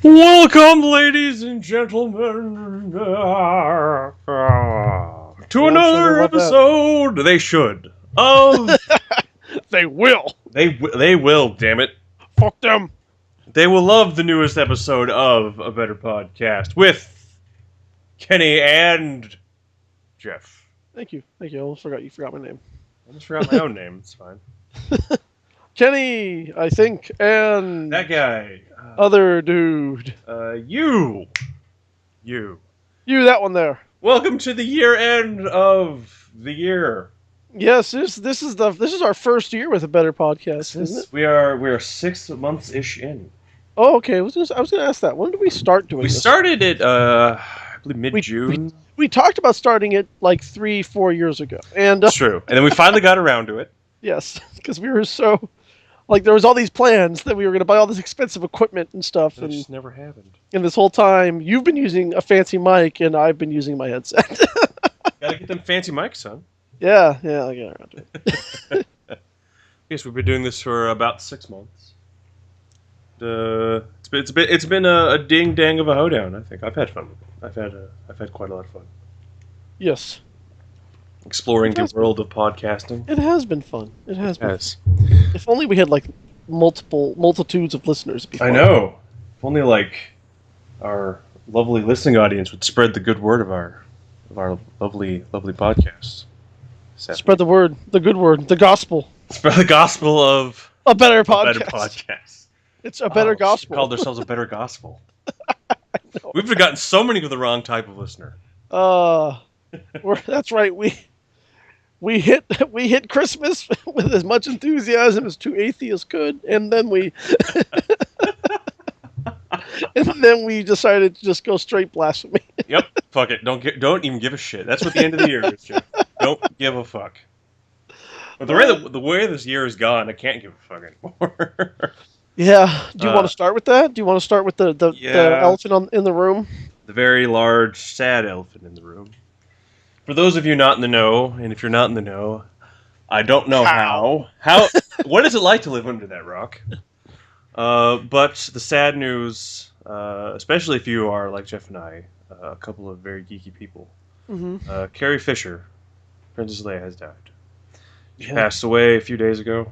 Welcome, ladies and gentlemen, to another episode. They should. Of They will. They will. Damn it! Fuck them. They will love the newest episode of A Better Podcast with Kenny and Jeff. Thank you. I almost forgot you forgot my name. I almost forgot my own name. It's fine. Kenny, I think, and That guy. Other dude. You, that one there. welcome to the year end of the year. Yes, this is our first year with A Better Podcast, isn't it? We are 6 months ish in. Oh, okay. I was gonna ask that. When did we start doing We this? started it, I believe mid-June. We talked about starting it like 3-4 years ago, and That's true. And then we finally got around to it. yes, because we were so there was all these plans that we were going to buy all this expensive equipment and stuff, It and just never happened. this whole time you've been using a fancy mic and I've been using my headset. Gotta get them fancy mics, son. yeah, I'll get around to it. Yes, we've been doing this for about 6 months. It's been a ding dang of a hoedown. I think I've had fun with it. I've had quite a lot of fun Yes. exploring the world of podcasting. It has been fun. It has been. Yes, If only we had multitudes of listeners. It'd be I fun. know. If only our lovely listening audience would spread the good word of our lovely podcasts. Spread the word, the good word, the gospel. Spread the gospel of A better a podcast. better podcast. It's a better gospel. Called ourselves a better gospel. We've gotten so many of the wrong type of listener. That's right. We hit Christmas with as much enthusiasm as two atheists could, and then we decided to just go straight blasphemy. Yep. Fuck it. Don't even give a shit. That's what the end of the year is, Jeff. Don't give a fuck. But the way this year has gone, I can't give a fuck anymore. Yeah. Do you want to start with that? Do you want to start with the elephant in the room? The very large, sad elephant in the room. For those of you not in the know, and if you're not in the know, I don't know how. What is it like to live under that rock? But the sad news, especially if you are like Jeff and I, a couple of very geeky people, Carrie Fisher, Princess Leia, has died. She passed away a few days ago.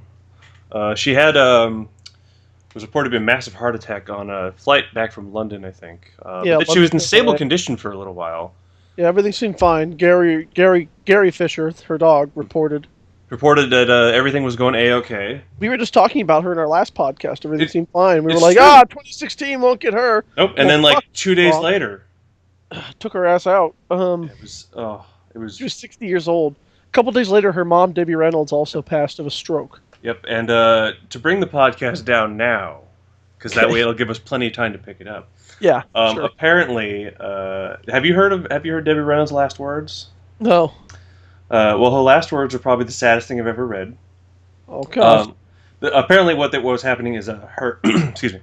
She had was reported to be a massive heart attack on a flight back from London, I think. But she was in stable condition for a little while. Yeah, everything seemed fine. Gary Fisher, her dog, reported that everything was going A-okay. We were just talking about her in our last podcast. Everything seemed fine. We were like, true. 2016 won't get her. Nope. And then, 2 days later, took her ass out. it was. She was 60 years old. A couple days later, her mom, Debbie Reynolds, also passed of a stroke. Yep. And to bring the podcast down now, because that way it'll give us plenty of time to pick it up. Yeah. Sure. Apparently, have you heard Debbie Reynolds' last words? No. Well, her last words are probably the saddest thing I've ever read. Oh gosh. Apparently, what was happening is her, excuse me,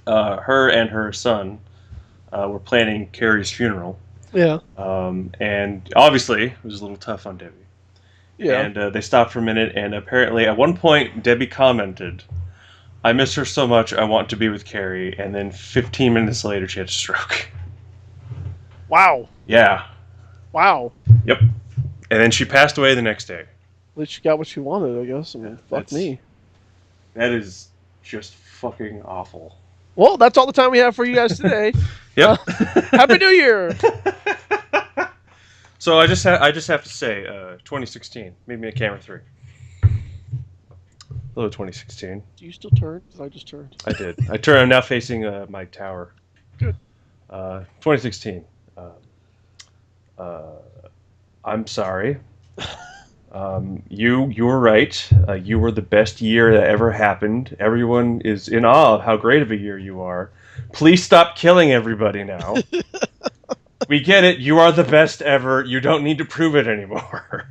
her and her son were planning Carrie's funeral. Yeah. And obviously, it was a little tough on Debbie. Yeah. And they stopped for a minute, and apparently, at one point, Debbie commented, "I miss her so much. I want to be with Carrie." And then 15 minutes later, she had a stroke. Wow. Yeah. Wow. Yep. And then she passed away the next day. At least she got what she wanted, I guess. I mean, fuck me. That is just fucking awful. Well, that's all the time we have for you guys today. Yep. Happy New Year! So I just have to say, 2016 made me a camera 3. Hello, 2016. Do you still turn? Because I just turned. I did. I'm now facing my tower. Good. 2016. I'm sorry. You were right. You were the best year that ever happened. Everyone is in awe of how great of a year you are. Please stop killing everybody now. We get it. You are the best ever. You don't need to prove it anymore.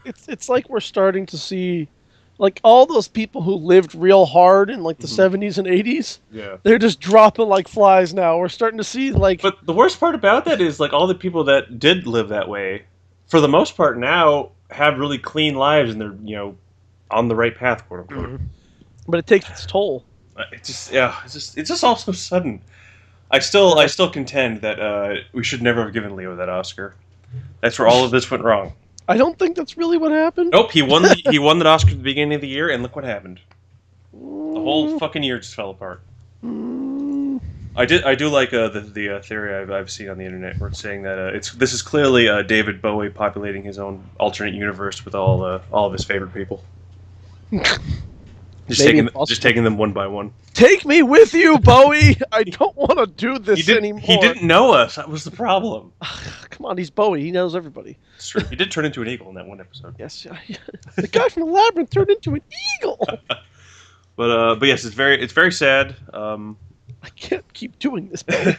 It's like we're starting to see Like all those people who lived real hard in like the Mhm. 70s and 80s, Yeah. they're just dropping like flies now. We're starting to see like But the worst part about that is like all the people that did live that way, for the most part now have really clean lives and they're on the right path, quote unquote. but it takes its toll. It's just all so sudden. I still contend that we should never have given Leo that Oscar. That's where all of this went wrong. I don't think that's really what happened. Nope, he won that Oscar at the beginning of the year, and look what happened. The whole fucking year just fell apart. I do like the theory I've seen on the internet where it's saying that this is clearly David Bowie populating his own alternate universe with all of his favorite people. Just taking them one by one. Take me with you, Bowie. I don't want to do this anymore. He didn't know us. That was the problem. Come on, he's Bowie. He knows everybody. It's true. He did turn into an eagle in that one episode. Yes, the guy from the labyrinth turned into an eagle. But yes, it's very sad. I can't keep doing this, Bowie.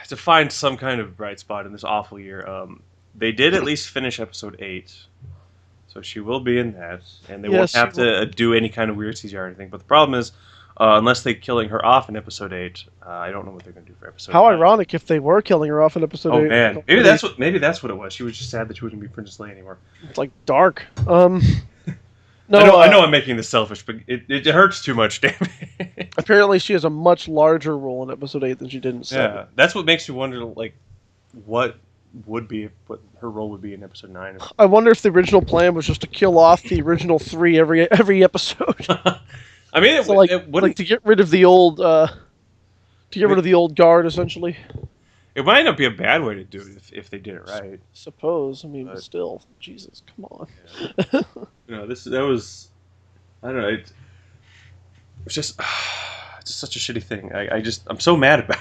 To find some kind of bright spot in this awful year, they did at least finish episode 8. So she will be in that, and they won't have to do any kind of weird CGI or anything. But the problem is, unless they're killing her off in episode 8, I don't know what they're going to do for episode 9. How ironic if they were killing her off in episode 8. Oh man, maybe that's what it was. She was just sad that she wouldn't be Princess Leia anymore. It's like dark. No, I know I'm making this selfish, but it hurts too much, damn it. Apparently, she has a much larger role in episode 8 than she did in 7. Yeah, that's what makes you wonder, like, what her role would be in episode 9. I wonder if the original plan was just to kill off the original 3 every episode. I mean, it wouldn't. Like to get rid of the old rid of the old guard, essentially. It might not be a bad way to do it if they did it right. Suppose. I mean, but still, Jesus, come on. Yeah. That was, I don't know. It's just such a shitty thing. I'm so mad about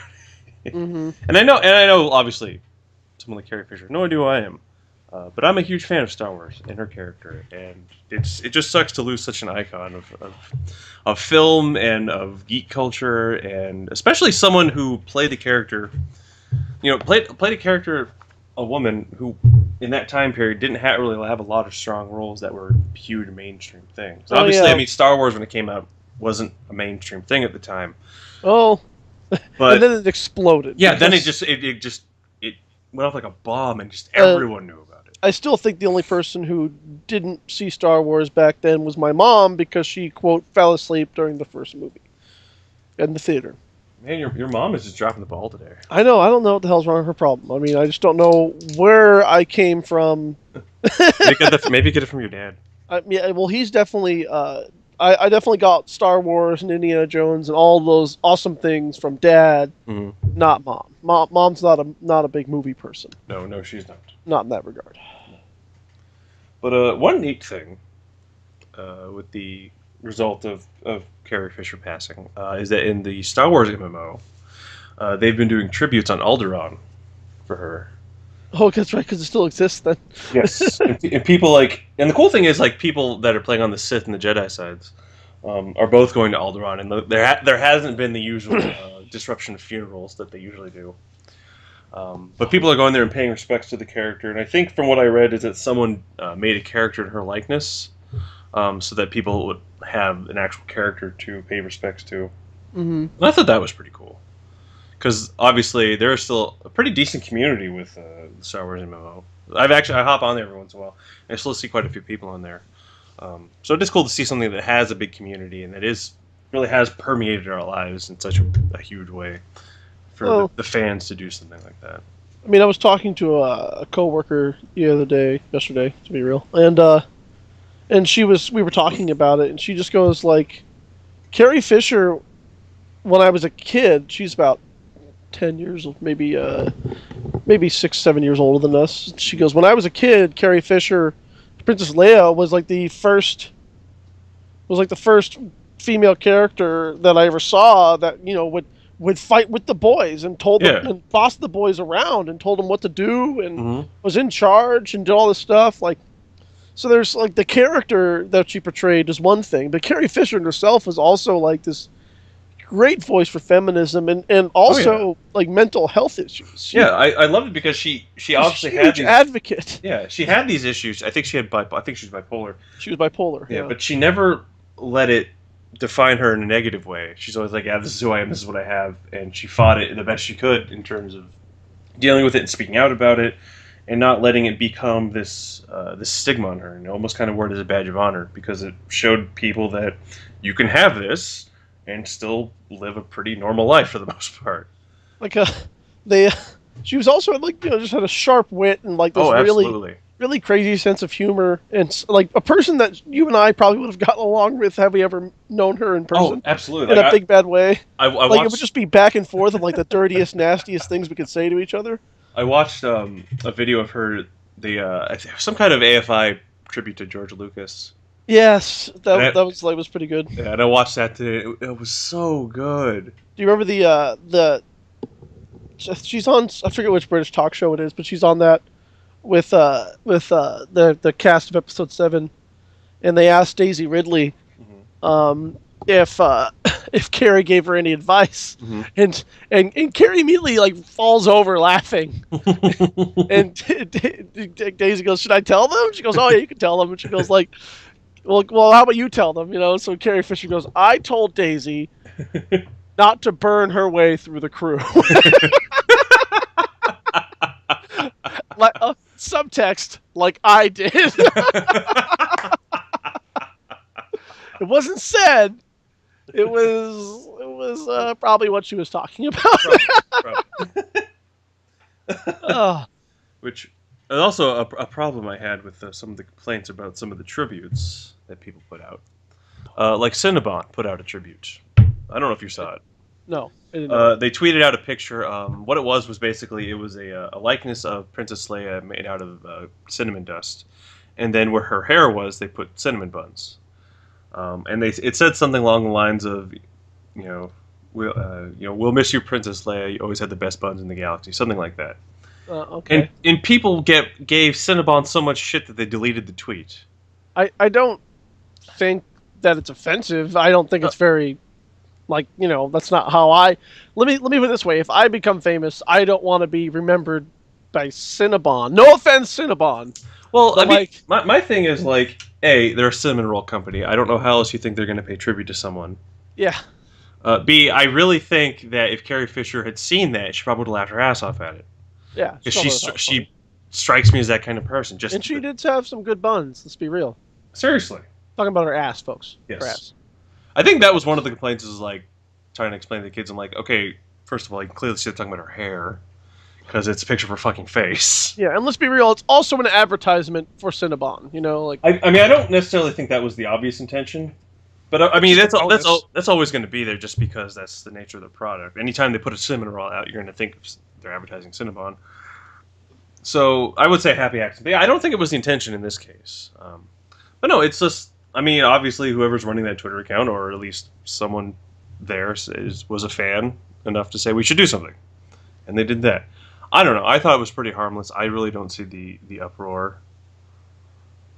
it. Mm-hmm. And I know, obviously, someone like Carrie Fisher. No idea who I am, but I'm a huge fan of Star Wars and her character, and it just sucks to lose such an icon of film and of geek culture, and especially someone who played the character. Played a character, a woman who, in that time period, didn't really have a lot of strong roles that were huge mainstream things. Obviously, I mean, Star Wars when it came out wasn't a mainstream thing at the time. Oh, but and then it exploded. Yeah, then it went off like a bomb, and just everyone knew about it. I still think the only person who didn't see Star Wars back then was my mom because she, quote, fell asleep during the first movie in the theater. Man, your mom is just dropping the ball today. I know. I don't know what the hell's wrong with her problem. I mean, I just don't know where I came from. Maybe get it from your dad. Yeah, well, he's definitely... I definitely got Star Wars and Indiana Jones and all those awesome things from Dad, not Mom. Mom's not a big movie person. No, she's not. Not in that regard. But one neat thing with the result of Carrie Fisher passing is that in the Star Wars MMO, they've been doing tributes on Alderaan for her. Oh, that's right, because it still exists then. Yes, and people and the cool thing is people that are playing on the Sith and the Jedi sides are both going to Alderaan, and there hasn't been the usual disruption of funerals that they usually do. But people are going there and paying respects to the character, and I think from what I read is that someone made a character in her likeness, so that people would have an actual character to pay respects to. Mm-hmm. And I thought that was pretty cool. Because obviously there is still a pretty decent community with the Star Wars MMO. I hop on there every once in a while, and I still see quite a few people on there. So it is cool to see something that has a big community and that really has permeated our lives in such a huge way for the fans to do something like that. I mean, I was talking to a coworker yesterday, to be real, and we were talking about it, and she just goes like, Carrie Fisher, when I was a kid, she's about 10 years old, maybe 6-7 years older than us. She goes, when I was a kid, Carrie Fisher, Princess Leia, was like the first female character that I ever saw that would fight with the boys and told them and bossed the boys around and told them what to do and was in charge and did all this stuff. So there's the character that she portrayed is one thing, but Carrie Fisher herself was also like this great voice for feminism and Oh yeah. also like mental health issues. Yeah, I loved it because she She's obviously a had huge these. advocate. Yeah, she had these issues. I think she had I think she's bipolar. She was bipolar. Yeah, Yeah. but she never let it define her in a negative way. She's always like, "Yeah, this is who I am. This is what I have," and she fought it the best she could in terms of dealing with it and speaking out about it, and not letting it become this stigma on her, and almost kind of wore it as a badge of honor because it showed people that you can have this and still live a pretty normal life for the most part. Like they. She was also like just had a sharp wit and like this Oh, really absolutely. really crazy sense of humor and like a person that you and I probably would have gotten along with had we ever known her in Oh, person absolutely. in Like a big bad way. I Like watched it would just be back and forth of like the dirtiest, nastiest things we could say to each other. I watched a video of her some kind of AFI tribute to George Lucas. Yes, And that was pretty good. yeah, and I watched that today. It was so good. Do you remember the she's on I forget which British talk show it is, but she's on that with the cast of episode 7, and they asked Daisy Ridley if if Carrie gave her any advice, Mm-hmm. and Carrie immediately like falls over laughing, and Daisy goes, "Should I tell them?" She goes, "Oh yeah, you can tell them," and she goes like, "Well, how about you tell them?" So Carrie Fisher goes, "I told Daisy not to burn her way through the crew." Like subtext, like I did. It wasn't said. It was probably what she was talking about. Probably. Oh, Which and also a problem I had with some of the complaints about some of the tributes that people put out. Like Cinnabon put out a tribute. I don't know if you saw it. no, I didn't know. They tweeted out a picture. What it was basically it was a likeness of Princess Leia made out of cinnamon dust, and then where her hair was, they put cinnamon buns. And it said something along the lines of, we'll miss you, Princess Leia. You always had the best buns in the galaxy, something like that. Okay. And people gave Cinnabon so much shit that they deleted the tweet. I don't think that it's offensive. I don't think it's very, that's not how I. Let me put it this way: if I become famous, I don't want to be remembered by Cinnabon. No offense, Cinnabon. Well, But, I mean, my thing is like, A, they're a cinnamon roll company. I don't know how else you think they're going to pay tribute to someone. Yeah. B, I really think that if Carrie Fisher had seen that, she probably would have laughed her ass off at it. Yeah. Because she strikes me as that kind of person. And she did have some good buns. Let's be real. Seriously. Talking about her ass, folks. Yes. Her ass. I think that was one of the complaints is like trying to explain to the kids. I'm like, okay, first of all, you can clearly see they're talking about her hair because it's a picture of her fucking face. Yeah, and let's be real, it's also an advertisement for Cinnabon. I mean, I don't necessarily think that was the obvious intention, but I mean that's always going to be there just because that's the nature of the product. Anytime they put a cinnamon roll out, you're going to think they're advertising Cinnabon. So I would say happy accident. But yeah, I don't think it was the intention in this case. But no, it's just. I mean, obviously, whoever's running that Twitter account, or at least someone there, was a fan enough to say we should do something, and they did that. I don't know. I thought it was pretty harmless. I really don't see the uproar,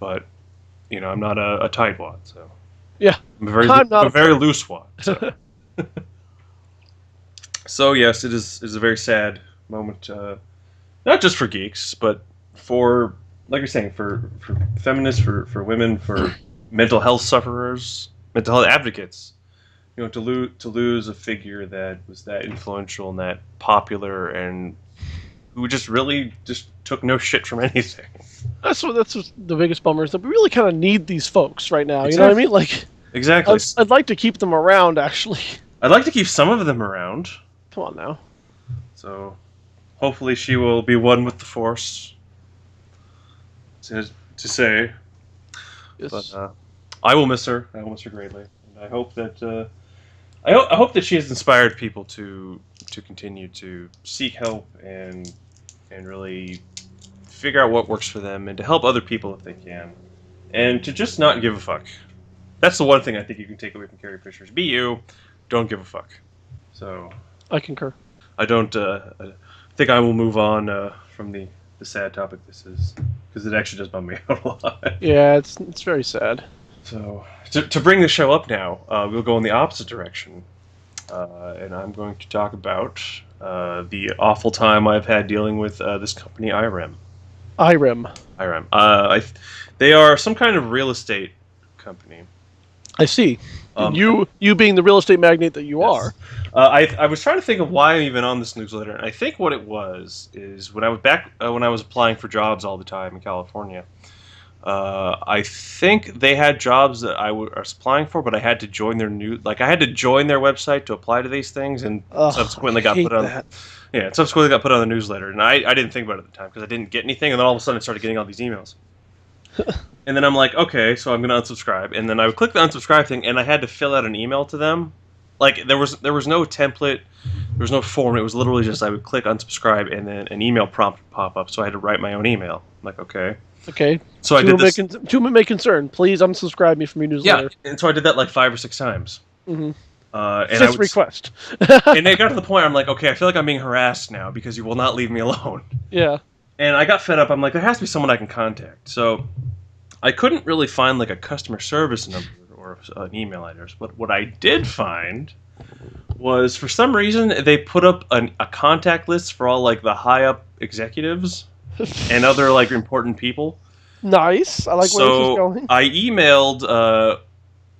but I'm not a tightwad, so Yeah, I'm a very loose wad. So. So yes, it is a very sad moment, not just for geeks, but for like you're saying, for feminists, for women, for mental health sufferers, mental health advocates. To lose a figure that was that influential and that popular and who just really just took no shit from anything. That's the biggest bummer is that we really kind of need these folks right now. Exactly. You know what I mean? Like, exactly. I'd like to keep them around, actually. I'd like to keep some of them around. Come on now. So, hopefully, she will be one with the Force. To say, Yes. but I will miss her. I will miss her greatly, and I hope that I hope that she has inspired people to continue to seek help and really figure out what works for them and to help other people if they can, and to just not give a fuck. That's the one thing I think you can take away from Carrie Fisher: be you, don't give a fuck. So I concur. I don't. I think I will move on from the sad topic this is because it actually does bum me out a lot. Yeah, it's very sad. So to bring the show up now, we'll go in the opposite direction. and I'm going to talk about the awful time I've had dealing with this company, IREM. IREM. IREM. They are some kind of real estate company. I see. Um, You being the real estate magnate that you are. I was trying to think of why I'm even on this newsletter, and I think what it was is when I was back when I was applying for jobs all the time in California. I think they had jobs that was applying for, but I had to join their I had to join their website to apply to these things, and subsequently I got hate put on. that. Yeah, it subsequently got put on the newsletter, and I didn't think about it at the time because I didn't get anything, and then all of a sudden I started getting all these emails. And then I'm like, okay, so I'm gonna unsubscribe, and then I would click the unsubscribe thing, and I had to fill out an email to them. Like there was no template, there was no form. It was literally just I would click unsubscribe, and then an email prompt would pop up. So I had to write my own email. I'm like, okay. Okay. So I did this. To whom it may concern, please unsubscribe me from your newsletter. Yeah, and so I did that like 5 or 6 times. Mm-hmm. And Just request. And it got to the point where I'm like, okay, I feel like I'm being harassed now because you will not leave me alone. Yeah. And I got fed up. I'm like, there has to be someone I can contact. So I couldn't really find like a customer service number or an email address. But what I did find was, for some reason, they put up a contact list for all like the high up executives and other like important people. Nice. I like where this is going. I emailed.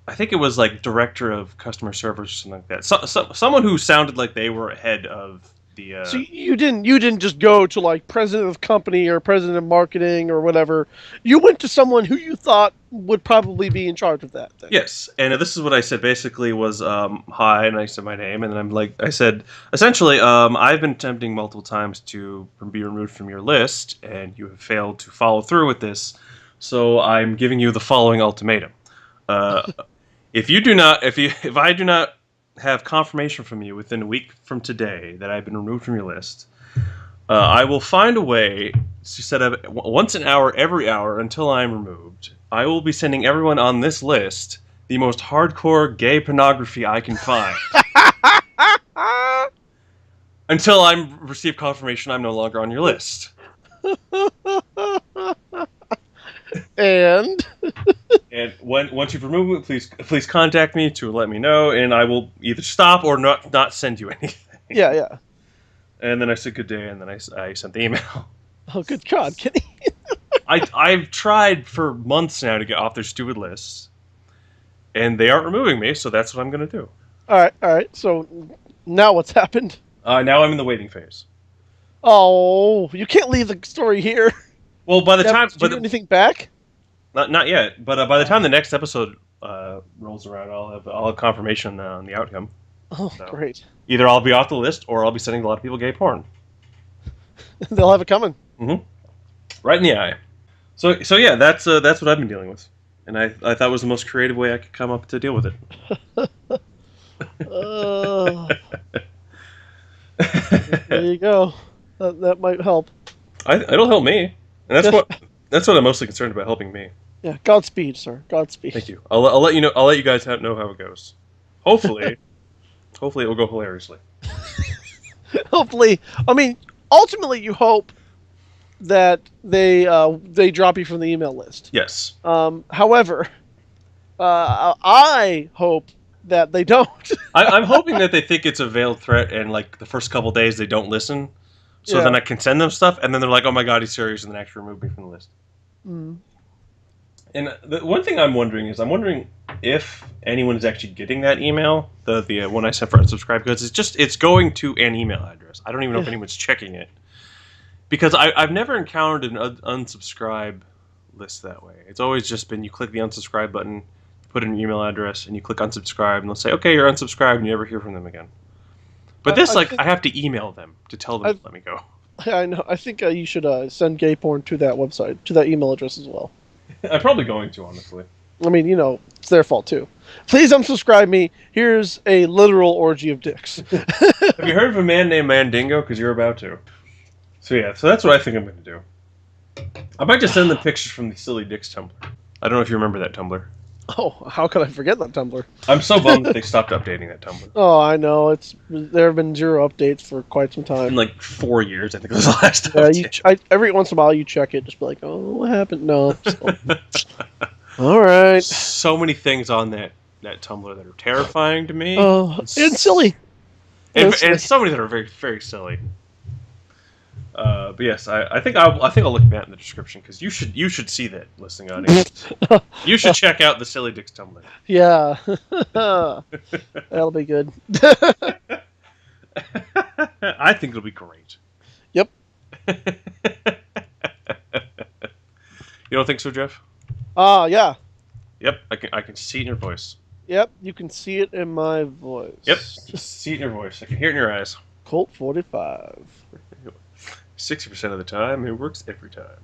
I think it was like director of customer service or something like that. Someone who sounded like they were head of the. So you didn't just go to like president of company or president of marketing or whatever. You went to someone who you thought would probably be in charge of that thing. Yes, and this is what I said. Basically, was hi, and I said my name, and then I said essentially, I've been attempting multiple times to be removed from your list, and you have failed to follow through with this. So I'm giving you the following ultimatum. If I do not have confirmation from you within a week from today that I've been removed from your list, I will find a way to set up once an hour, every hour until I'm removed. I will be sending everyone on this list the most hardcore gay pornography I can find. Until I receive confirmation I'm no longer on your list. And once you've removed me, please contact me to let me know, and I will either stop or not send you anything. Yeah. And then I said good day, and then I sent the email. Oh, good God, Kenny. I've tried for months now to get off their stupid lists, and they aren't removing me, so that's what I'm going to do. All right. So now what's happened? Now I'm in the waiting phase. Oh, you can't leave the story here. Well, by the time... Did you get anything back? Not yet, but by the time the next episode rolls around, I'll have confirmation on the outcome. Oh, so, great. Either I'll be off the list, or I'll be sending a lot of people gay porn. They'll have it coming. Mm-hmm. Right in the eye. So yeah, that's what I've been dealing with, and I thought it was the most creative way I could come up to deal with it. There you go. That might help. It'll help me, and that's what I'm mostly concerned about, helping me. Yeah, Godspeed, sir. Godspeed. Thank you. I'll let you know. I'll let you guys know how it goes. Hopefully it will go hilariously. Hopefully, I mean, ultimately, you hope that they drop you from the email list. Yes. However, I hope that they don't. I'm hoping that they think it's a veiled threat, and like the first couple days they don't listen, so then I can send them stuff, and then they're like, "Oh my God, he's serious," and then actually remove me from the list. Mm. And the one thing I'm wondering if anyone is actually getting that email, the one I sent for unsubscribe, because it's going to an email address. I don't even know if anyone's checking it, because I've never encountered an unsubscribe list that way. It's always just been you click the unsubscribe button, put in your email address, and you click unsubscribe, and they'll say, "Okay, you're unsubscribed," and you never hear from them again. But I have to email them to tell them to let me go. I know. I think you should send gay porn to that website, to that email address as well. I'm probably going to, honestly. I mean, it's their fault too. Please unsubscribe me. Here's a literal orgy of dicks. Have you heard of a man named Mandingo? Because you're about to. So that's what I think I'm going to do. I might just send them pictures from the Silly Dicks Tumblr. I don't know if you remember that Tumblr. Oh, how could I forget that Tumblr? I'm so bummed that they stopped updating that Tumblr. Oh, I know. There have been 0 updates for quite some time. In like 4 years, I think was the last update. Every once in a while you check it, just be like, oh, what happened? No. All right. So many things on that Tumblr that are terrifying to me. And silly. and so many that are very, very silly. But yes, I think I'll look that in the description because you should see that, listening audience. You should check out the Silly Dicks Tumblr. Yeah, that'll be good. I think it'll be great. Yep. You don't think so, Jeff? Yeah. Yep, I can see it in your voice. Yep, you can see it in my voice. Yep, see it in your voice. I can hear it in your eyes. Colt 45. 60% of the time, it works every time.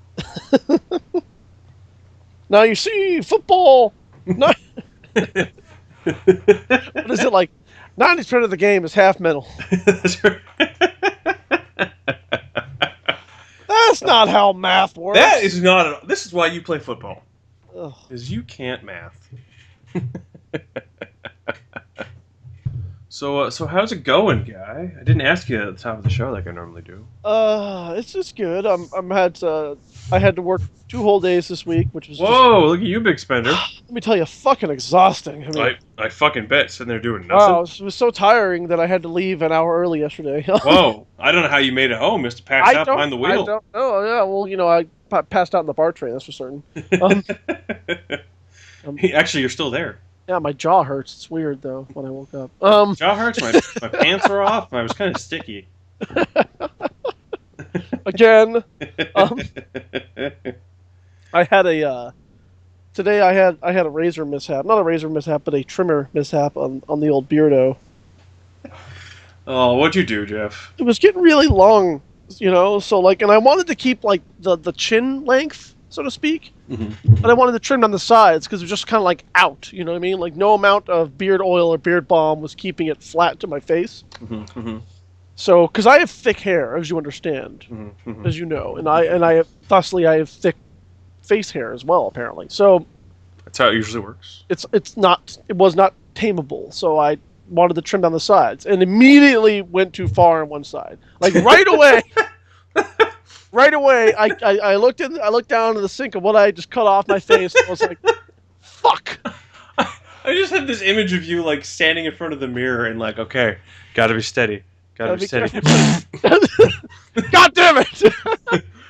Now you see, football. No. What is it like? 90% of the game is half mental. That's right. That's not how math works. That is not. This is why you play football. Ugh. Is you can't math. So how's it going, guy? I didn't ask you at the top of the show like I normally do. It's just good. I had to work 2 whole days this week, which was Whoa, look at you, big spender. let me tell you, fucking exhausting. I mean, I fucking bet sitting there doing wow, nothing. it was so tiring that I had to leave an hour early yesterday. Whoa, I don't know how you made it home, Mr. Pass out behind the wheel. I don't know. Yeah, well, I passed out in the BART train. That's for certain. Actually, you're still there. Yeah, my jaw hurts. It's weird though when I woke up. Jaw hurts. My pants were off. I was kind of sticky. Again, I had a today. I had a razor mishap. Not a razor mishap, but a trimmer mishap on the old beardo. Oh, what'd you do, Jeff? It was getting really long, So and I wanted to keep like the chin length, so to speak. Mm-hmm. But I wanted to trim on the sides because it was just kind of like out, you know what I mean? Like no amount of beard oil or beard balm was keeping it flat to my face. Mm-hmm. Mm-hmm. So, because I have thick hair, as you understand, Mm-hmm. as you know, and I have thick face hair as well, apparently. So That's how it usually works. it was not tameable. So I wanted to trim down the sides, and immediately went too far on one side. Like right away. Right away, I looked down to the sink of what I just cut off my face. And I was like, "Fuck!" I just had this image of you like standing in front of the mirror and like, okay, gotta be steady, gotta be steady. God damn it!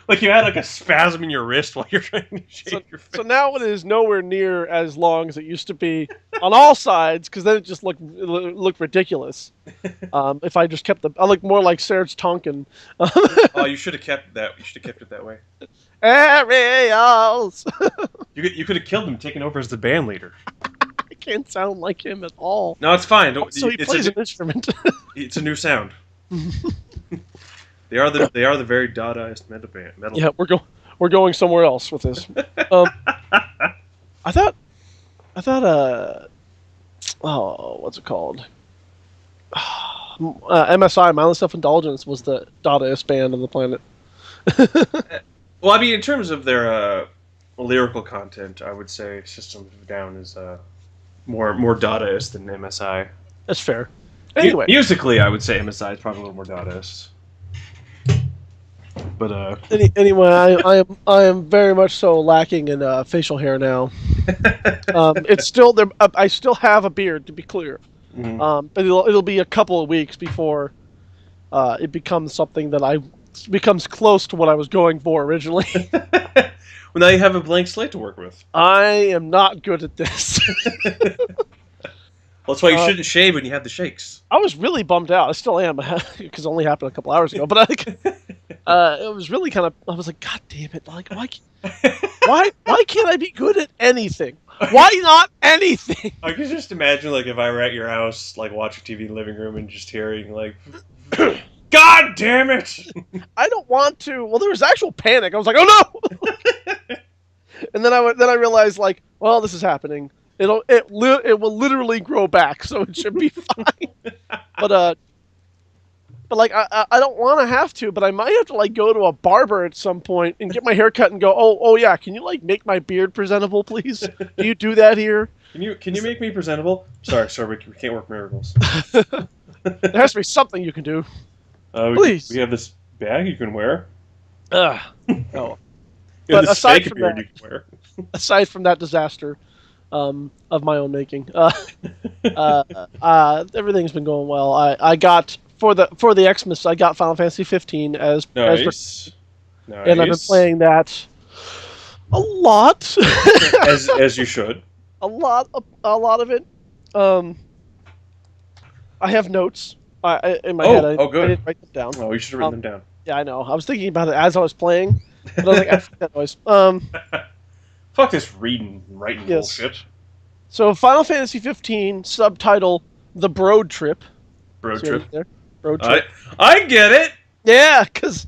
Like you had like a spasm in your wrist while you're trying to shake your face. So now it is nowhere near as long as it used to be on all sides, because then it just looked ridiculous. If I just I look more like Serge Tonkin. Oh, you should have kept that. You should have kept it that way. Aerials. You could have killed him, taken over as the band leader. I can't sound like him at all. No, it's fine. So he plays an instrument. It's a new sound. They are the very Dadaist metal band. Yeah, we're going somewhere else with this. I thought, what's it called? MSI, Mindless Self-Indulgence, was the Dadaist band on the planet. Well, I mean, in terms of their lyrical content, I would say System of a Down is more Dadaist than MSI. That's fair. Anyway, musically, I would say MSI is probably a little more Dadaist. But anyway, I am very much so lacking in facial hair now. It's still there. I still have a beard, to be clear. Mm-hmm. But it'll be a couple of weeks before it becomes something that becomes close to what I was going for originally. Well, now you have a blank slate to work with. I am not good at this. Well, that's why you shouldn't shave when you have the shakes. I was really bummed out. I still am, because it only happened a couple hours ago. But it was really kind of. I was like, God damn it! Like, why can't I be good at anything? Why not anything? I can just imagine, like, if I were at your house, like, watching TV in the living room and just hearing, like, God damn it! I don't want to. Well, there was actual panic. I was like, oh no! And then I realized, like, well, this is happening. It will literally grow back, so it should be fine. But like I don't want to have to, but I might have to like go to a barber at some point and get my hair cut and go, oh yeah, can you like make my beard presentable, please? Do you do that here? Can you make me presentable? Sorry, we can't work miracles. There has to be something you can do. Please. We have this bag you can wear. Oh. But aside from beard you can wear. Aside from that disaster of my own making, everything's been going well. I got for the Xmas, I got Final Fantasy 15 Nice. and I've been playing that a lot. as you should. a lot of it. Um, I have notes in my head. I Good. didn't write them down. Oh, you should have written them down. Yeah, I know. I was thinking about it as I was playing, but I was like, "F that noise." Fuck this reading and writing bullshit. So Final Fantasy 15 subtitle The Broad Trip. Broad trip. There? Broad Trip. I get it. Yeah, because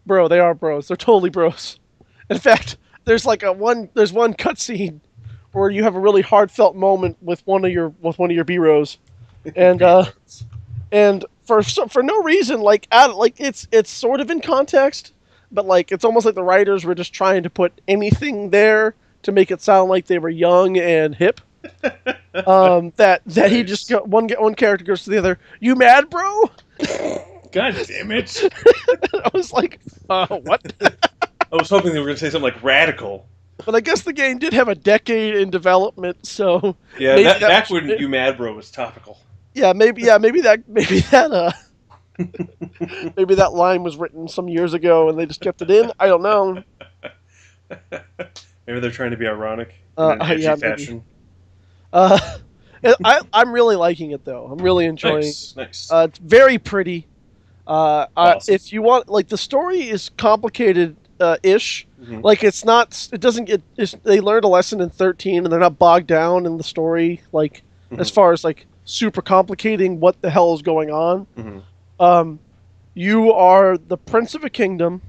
bro, they are bros. They're totally bros. In fact, there's like one cutscene where you have a really heartfelt moment with one of your B-Ros, and for no reason, like it's sort of in context, but like it's almost like the writers were just trying to put anything there to make it sound like they were young and hip. That nice. He just one character goes to the other, "You mad, bro?" God damn it! I was like, what? I was hoping they were going to say something like radical. But I guess the game did have a decade in development, so yeah, back when "You Mad Bro" was topical. Yeah, maybe that maybe that line was written some years ago and they just kept it in. I don't know. Maybe they're trying to be ironic in an edgy fashion. I'm really liking it though. I'm really enjoying it. Nice. It's very pretty. Awesome. If you want, like, the story is complicated ish. Mm-hmm. Like, it's not. It doesn't get. They learned a lesson in 13, and they're not bogged down in the story. Like, as far as like super complicating what the hell is going on. Mm-hmm. You are the prince of a kingdom,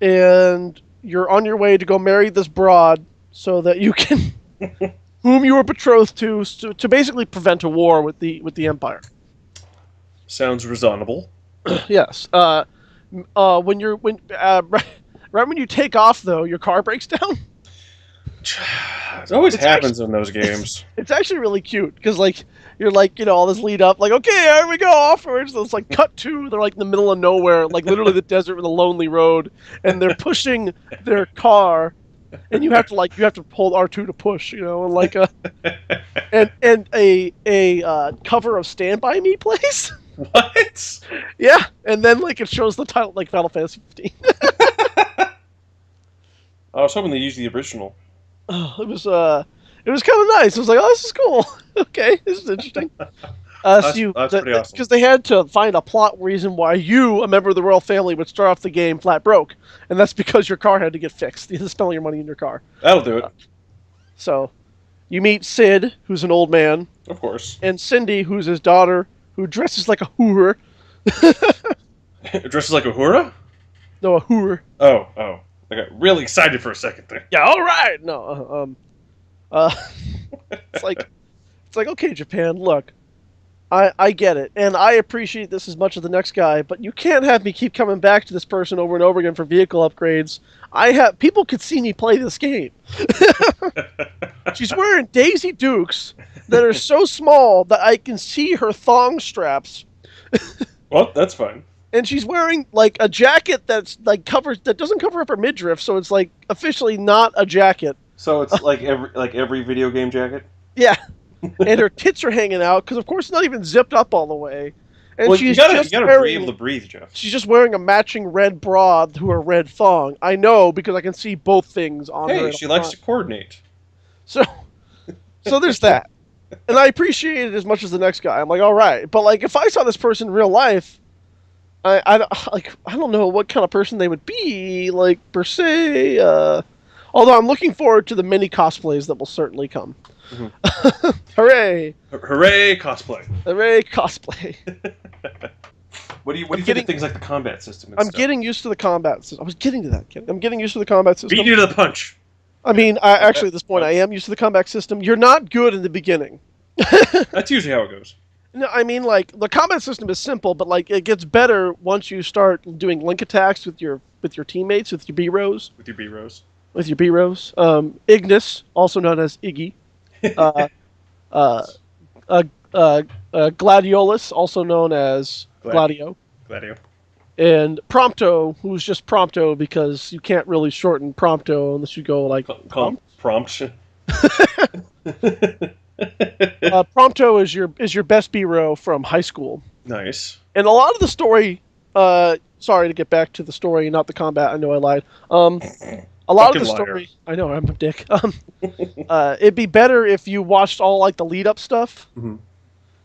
and you're on your way to go marry this broad so that you can, whom you were betrothed to basically prevent a war with the Empire. Sounds reasonable. Yes. Right when you take off, though, your car breaks down. It always happens in those games. It's actually really cute because, like, you're like, all this lead up, like, okay, here we go, offwards. So it's like cut to, they're like in the middle of nowhere, like literally the desert with a lonely road, and they're pushing their car, and you have to hold R2 to push, and like and a cover of Stand By Me plays. What? Yeah, and then like it shows the title, like Final Fantasy 15. I was hoping they used the original. Oh, it was kind of nice. I was like, oh, this is cool. Okay, this is interesting. That's pretty awesome. Because they had to find a plot reason why you, a member of the royal family, would start off the game flat broke, and that's because your car had to get fixed. You had to spend all your money in your car. That'll do it. So, you meet Sid, who's an old man. Of course. And Cindy, who's his daughter, who dresses like a hooer. Dresses like a hoorer? No, a hooer. Oh. I got really excited for a second there. Yeah, all right. No, it's like, okay, Japan, look, I get it, and I appreciate this as much as the next guy, but you can't have me keep coming back to this person over and over again for vehicle upgrades. People could see me play this game. She's wearing Daisy Dukes that are so small that I can see her thong straps. Well, that's fine. And she's wearing like a jacket that doesn't cover up her midriff, so it's like officially not a jacket. So it's like every video game jacket. Yeah, and her tits are hanging out because, of course, it's not even zipped up all the way. And you gotta be able to breathe, Jeff. She's just wearing a matching red bra to her red thong. I know because I can see both things on her. Hey, she likes to coordinate. So there's that, and I appreciate it as much as the next guy. I'm like, all right, but like if I saw this person in real life. I don't know what kind of person they would be, like, per se. Although I'm looking forward to the many cosplays that will certainly come. Mm-hmm. Hooray! Hooray, cosplay! Hooray, cosplay! What do you think of things like the combat system? I'm getting used to the combat system. I was getting to that, kid. I'm getting used to the combat system. Beat you to the punch! I mean, actually, at this point, I am used to the combat system. You're not good in the beginning. That's usually how it goes. No, I mean, like, the combat system is simple, but like it gets better once you start doing link attacks with your teammates, with your B-Ros. With your B-Ros. Ignis, also known as Iggy. Gladiolus, also known as Gladio. And Prompto, who's just Prompto because you can't really shorten Prompto unless you go like... Prompt. Prompto is your best hero from high school, Nice. and a lot of the story. Sorry to get back to the story, not the combat. I know I lied. A lot of Fucking the liar. story. I know I'm a dick. It'd be better if you watched all like the lead up stuff. Mhm.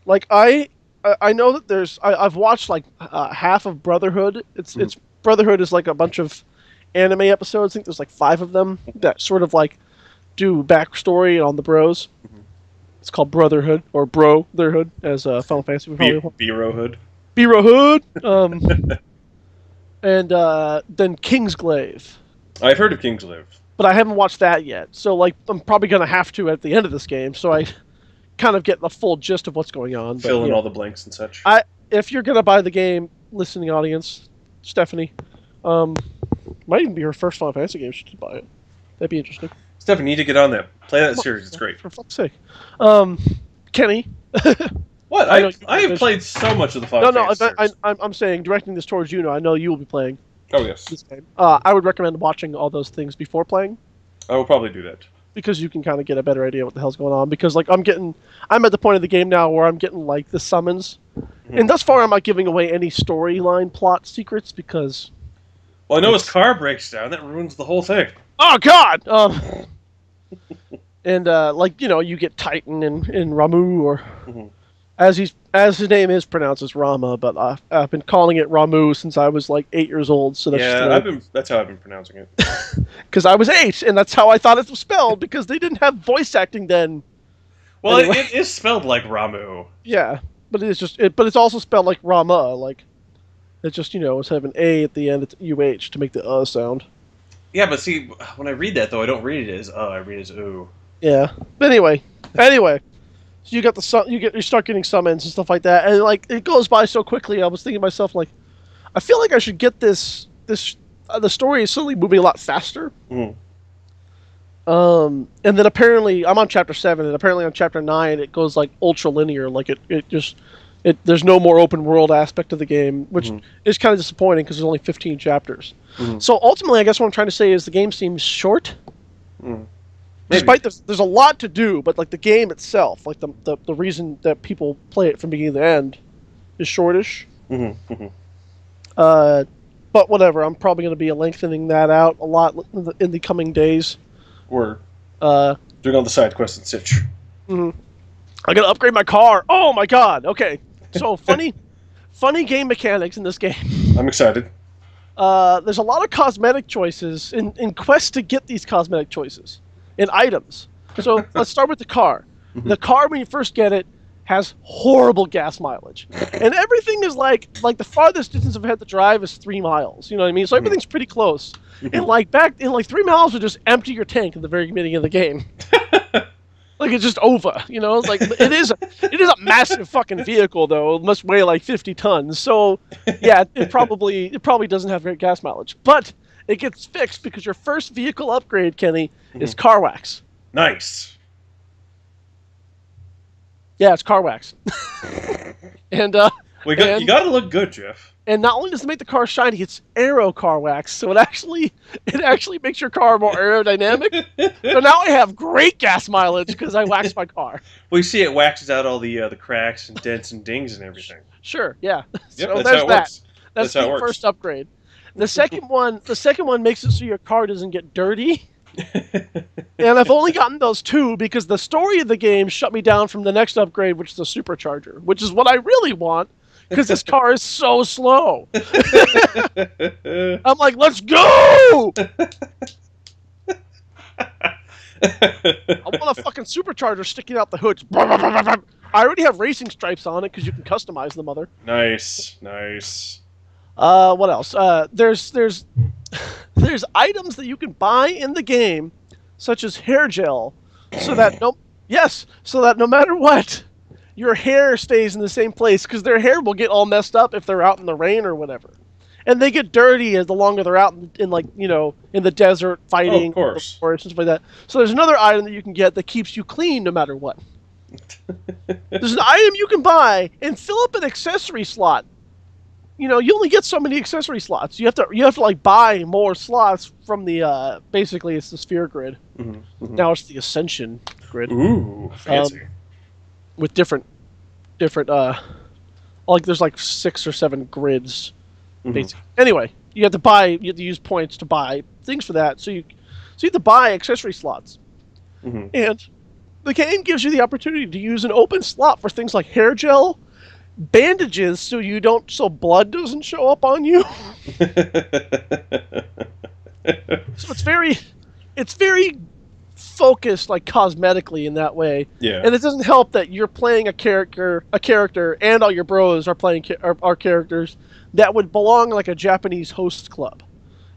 Like I know that I've watched like half of Brotherhood. It's Brotherhood is like a bunch of anime episodes. I think there's like 5 of them that sort of like do backstory on the bros. Mhm. It's called Brotherhood or Brotherhood, as Final Fantasy would probably call Biro Hood. Brotherhood. And then Kingsglaive. I've heard of Kingslive. But I haven't watched that yet. So like I'm probably gonna have to at the end of this game, so I kind of get the full gist of what's going on. But, Fill in yeah. all the blanks and such. If you're gonna buy the game, listening audience, Stephanie, might even be her first Final Fantasy game. She should buy it. That'd be interesting. Stephanie, you need to get on that. Play that series. It's great. For fuck's sake. Kenny. What? I know I have played so much of the Final Fantasy series. I'm saying directing this towards you now. I know you will be playing Oh, yes. this game. I would recommend watching all those things before playing, I will probably do that. because you can kind of get a better idea what the hell's going on. Because like I'm at the point of the game now where I'm getting like the summons, and thus far I'm not giving away any storyline plot secrets because. Well, I know his car breaks down. That ruins the whole thing. Oh God! And like you get Titan and Ramu, or Mhm. as his name is pronounced as Rama, but I've been calling it Ramu since I was like 8 years old. So that's Yeah, that's how I've been pronouncing it. because I was 8, and that's how I thought it was spelled because they didn't have voice acting then. Well, Anyway. it is spelled like Ramu. Yeah, but but it's also spelled like Rama, like it's just instead of an A at the end, it's UH to make the sound. Yeah, but see, when I read that though, I don't read it as I read it as ooh. Yeah, but anyway, so you got you start getting summons and stuff like that, and like it goes by so quickly. I was thinking to myself, like, I feel like I should get the story is suddenly moving a lot faster. Mhm. And then apparently I'm on chapter 7, and apparently on chapter 9 it goes like ultra linear, like there's no more open world aspect of the game, which is kind of disappointing because there's only 15 chapters. So ultimately, I guess what I'm trying to say is the game seems short. Despite there's a lot to do, but like the game itself, like the reason that people play it from beginning to end, is shortish. But whatever, I'm probably going to be lengthening that out a lot in the coming days. We're Uh, doing all the side quests and such. I got to upgrade my car. Oh my God! Okay, so funny game mechanics in this game. I'm excited. There's a lot of cosmetic choices in quests to get these cosmetic choices in items. So let's start with the car. The car, when you first get it, has horrible gas mileage, and everything is like the farthest distance I've had to drive is 3 miles. You know what I mean? So everything's pretty close. And like 3 miles would just empty your tank in the very beginning of the game. Like it's just over, Like it is a massive fucking vehicle though. It must weigh like 50 tons. So yeah, it probably doesn't have great gas mileage, but it gets fixed because your first vehicle upgrade, Kenny, is car wax. Nice. Yeah, it's car wax. And You got to look good, Jeff. And not only does it make the car shiny, it's aero car wax, so it actually makes your car more aerodynamic. So now I have great gas mileage because I waxed my car. Well, you see, it waxes out all the cracks and dents and dings and everything. Sure, yeah. Yep, So that's there's how it that. works. That's how it the works. first upgrade. The second one makes it so your car doesn't get dirty. And I've only gotten those 2 because the story of the game shut me down from the next upgrade, which is the supercharger, which is what I really want. Because this car is so slow. I'm like, let's go! I want a fucking supercharger sticking out the hood. I already have racing stripes on it because you can customize the mother. Nice. What else? There's items that you can buy in the game, such as hair gel, so that no matter what, your hair stays in the same place, because their hair will get all messed up if they're out in the rain or whatever. And they get dirty as the longer they're out in the desert fighting, of course, or stuff like that. So there's another item that you can get that keeps you clean no matter what. There's an item you can buy and fill up an accessory slot. You only get so many accessory slots. You have to like buy more slots from basically it's the sphere grid. Now it's the Ascension grid. Ooh, fancy. with different like there's like 6 or 7 grids. Basically. Anyway, you have to use points to buy things for that. So you have to buy accessory slots, and the game gives you the opportunity to use an open slot for things like hair gel, bandages, so blood doesn't show up on you. So it's very focused, like cosmetically in that way. Yeah. And it doesn't help that you're playing a character, and all your bros are playing are characters that would belong like a Japanese host club.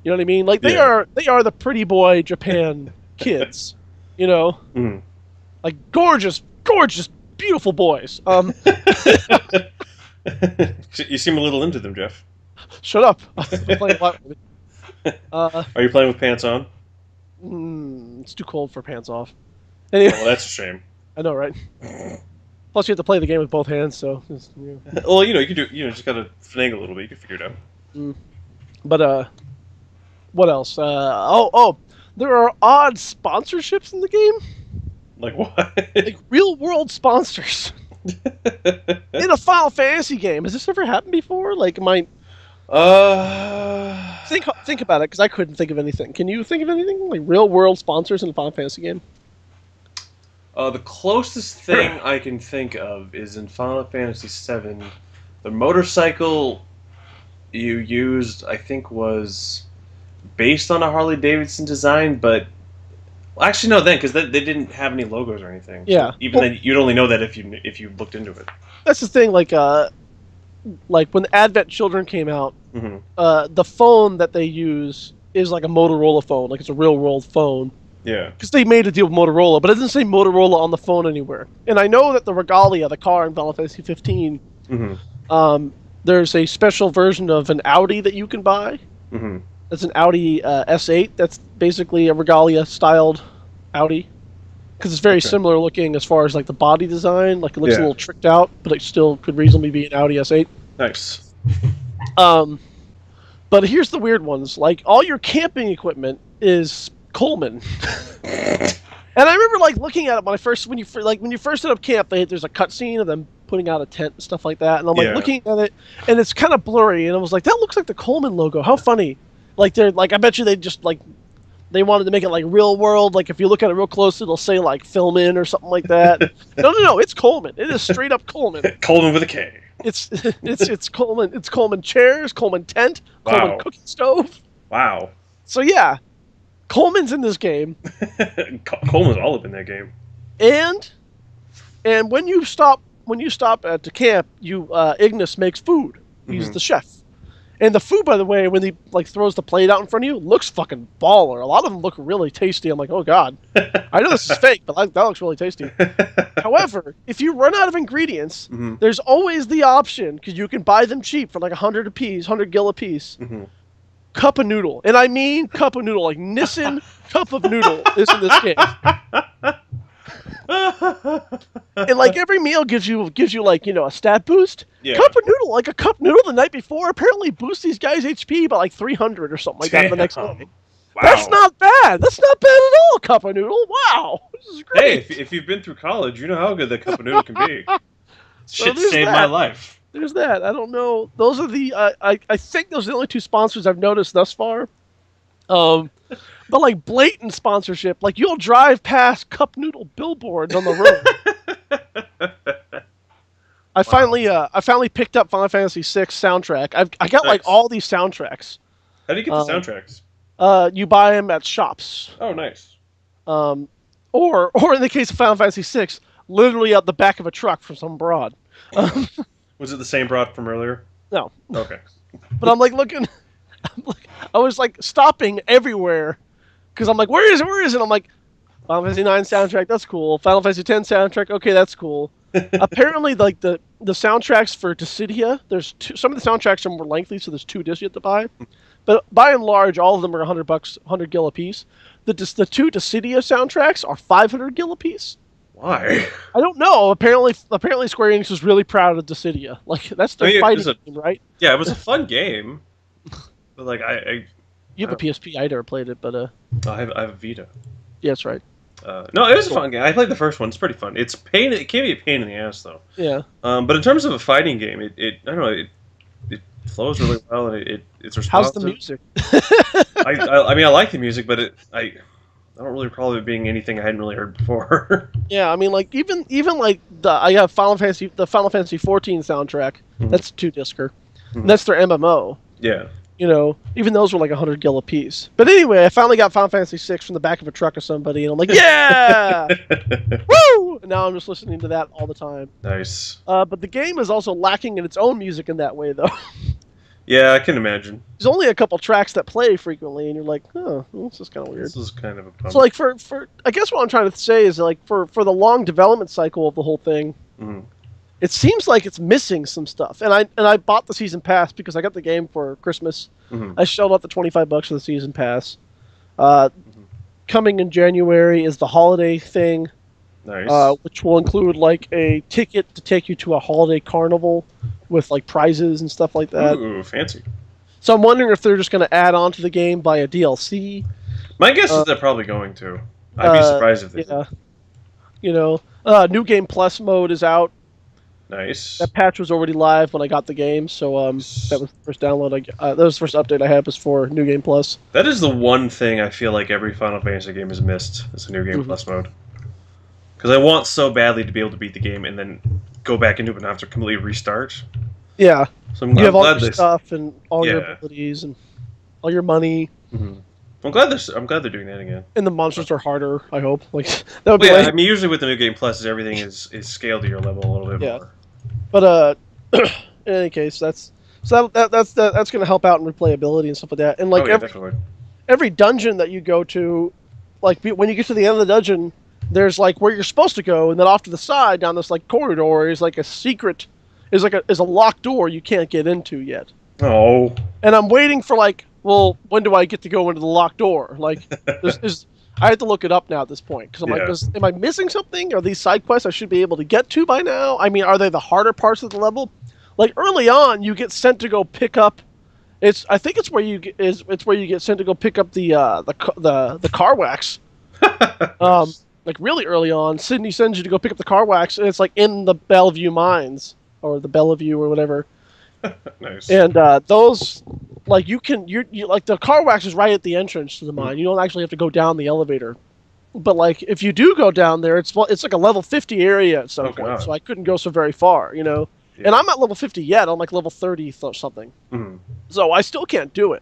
You know what I mean? Like they are the pretty boy Japan kids. You know, like gorgeous, beautiful boys. You seem a little into them, Jeff. Shut up. I'm playing a lot. Are you playing with pants on? It's too cold for pants off. Anyway, well, that's a shame. I know, right? Plus, you have to play the game with both hands, so. Well, you can do. Just gotta finagle a little bit. You can figure it out. But what else? There are odd sponsorships in the game. Like what? Like real world sponsors in a Final Fantasy game. Has this ever happened before? Like, think about it, because I couldn't think of anything. Can you think of anything like real world sponsors in a Final Fantasy game? The closest thing I can think of is in Final Fantasy VII. The motorcycle you used, I think, was based on a Harley-Davidson design, but actually no, then because they didn't have any logos or anything. Yeah. So then, you'd only know that if you looked into it. That's the thing. Like when the Advent Children came out, the phone that they use is like a Motorola phone, like it's a real world phone. Yeah. Because they made a deal with Motorola, but it doesn't say Motorola on the phone anywhere. And I know that the Regalia, the car in Final Fantasy 15, there's a special version of an Audi that you can buy. That's an Audi S8. That's basically a Regalia-styled Audi. Because it's very similar looking as far as like the body design. Like it looks a little tricked out, but it still could reasonably be an Audi S8. Nice. But here's the weird ones. Like all your camping equipment is Coleman. And I remember like looking at it when you first set up camp, there's a cutscene of them putting out a tent and stuff like that, and I'm like looking at it, and it's kind of blurry, and I was like, that looks like the Coleman logo. How funny! Like they're like, I bet you they wanted to make it like real world. Like if you look at it real close, it'll say like film in or something like that. No, it's Coleman. It is straight up Coleman. Coleman with a K. It's Coleman. It's Coleman chairs, Coleman tent, Coleman cooking stove. Wow. So yeah, Coleman's in this game. Coleman's all up in that game. And when you stop at the camp, Ignis makes food. He's the chef. And the food, by the way, when he like throws the plate out in front of you, looks fucking baller. A lot of them look really tasty. I'm like, oh god, I know this is fake, but that looks really tasty. However, if you run out of ingredients, there's always the option, because you can buy them cheap for like 100 apiece, 100 gil apiece. Cup of noodle, and I mean cup of noodle, like Nissan cup of noodle is in this game. And like every meal gives you like a stat boost. Cup of noodle, like a cup noodle the night before, apparently boosts these guys' HP by like 300 or something like that the next day. Wow. That's not bad. That's not bad at all. Cup of noodle. Wow, this is great. Hey, if you've been through college, you know how good that cup of noodle can be. Shit saved my life. There's that. I don't know. Those are the. I think those are the only 2 sponsors I've noticed thus far. But like blatant sponsorship, like you'll drive past cup noodle billboards on the road. I finally picked up Final Fantasy VI soundtrack. I got like all these soundtracks. How do you get the soundtracks? You buy them at shops. Oh, nice. Or in the case of Final Fantasy VI, literally out the back of a truck from some broad. Was it the same broad from earlier? No. Okay. But I'm like looking. I was like stopping everywhere because I'm like, where is it? I'm like, Final Fantasy 9 soundtrack, that's cool. Final Fantasy 10 soundtrack, okay, that's cool. Apparently, like the soundtracks for Dissidia, there's some of the soundtracks are more lengthy, so there's 2 discs you have to buy. But by and large, all of them are $100, 100 gil a piece. The 2 Dissidia soundtracks are 500 gil a piece. Why? I don't know. Apparently Square Enix was really proud of Dissidia. Like that's their fighting game, right? Yeah, it was a fun game. But like you have a PSP. I never played it, but I have a Vita. Yeah, that's right. No, it was a fun game. I played the first one. It's pretty fun. It's pain. It can be a pain in the ass though. Yeah. But in terms of a fighting game, I don't know. It flows really well, and it's How's responsive. the music? I mean, I like the music, but I don't really recall it being anything I hadn't really heard before. Yeah, I mean, like even like I got the Final Fantasy 14 soundtrack. Mhm. That's a 2-discer. Mhm. That's their MMO. Yeah. You know, even those were like 100 gil a piece. But anyway, I finally got Final Fantasy 6 from the back of a truck of somebody, and I'm like, yeah, woo! And now I'm just listening to that all the time. Nice. But the game is also lacking in its own music in that way, though. Yeah, I can imagine. There's only a couple tracks that play frequently, and you're like, oh, well, this is kind of weird. This is kind of a bummer. So, like, for I guess what I'm trying to say is, like, for the long development cycle of the whole thing, Mhm. it seems like it's missing some stuff. And I bought the season pass because I got the game for Christmas. Mhm. I shelled out the $25 for the season pass. Coming in January is the holiday thing, Nice. which will include like a ticket to take you to a holiday carnival with like prizes and stuff like that. Ooh, fancy. So I'm wondering if they're just going to add on to the game by a DLC. My guess is they're probably going to. I'd be surprised if they did. Yeah. You know, New Game Plus mode is out. Nice. That patch was already live when I got the game, so that was the first download. That was the first update I had was for New Game Plus. That is the one thing I feel like every Final Fantasy game has missed. Is a New Game Plus mode. Because I want so badly to be able to beat the game and then go back into it and have to completely restart. Yeah, So I'm you have all glad your this. stuff and all your Yeah. abilities and all your money, I'm glad they're doing that again. and the monsters are harder. I hope like that would be. Well, yeah, like, I mean, usually with the New Game Plus, everything is scaled to your level a little bit Yeah. more. But in any case, that's going to help out in replayability and stuff like that. And like Oh, yeah, definitely. every dungeon that you go to, like when you get to the end of the dungeon, there's like where you're supposed to go, and then off to the side down this like corridor is like a secret, is a locked door you can't get into yet. Oh. And I'm waiting for like, well, when do I get to go into the locked door? Like, I have to look it up now at this point because I'm Yeah. like, am I missing something? Are these side quests I should be able to get to by now? I mean, are they the harder parts of the level? Like early on, you get sent to go pick up. I think it's where you get sent to go pick up the car wax. Like really early on, Sydney sends you to go pick up the car wax, and it's like in the Bellevue mines or the Bellevue or whatever. Nice. And those, like you like the car wax is right at the entrance to the mine. You don't actually have to go down the elevator. But like if you do go down there, it's like a level 50 area at some point. God. So I couldn't go so very far, you know. Yeah. And I'm not level 50 yet. I'm like level 30 or something. Mhm. So I still can't do it.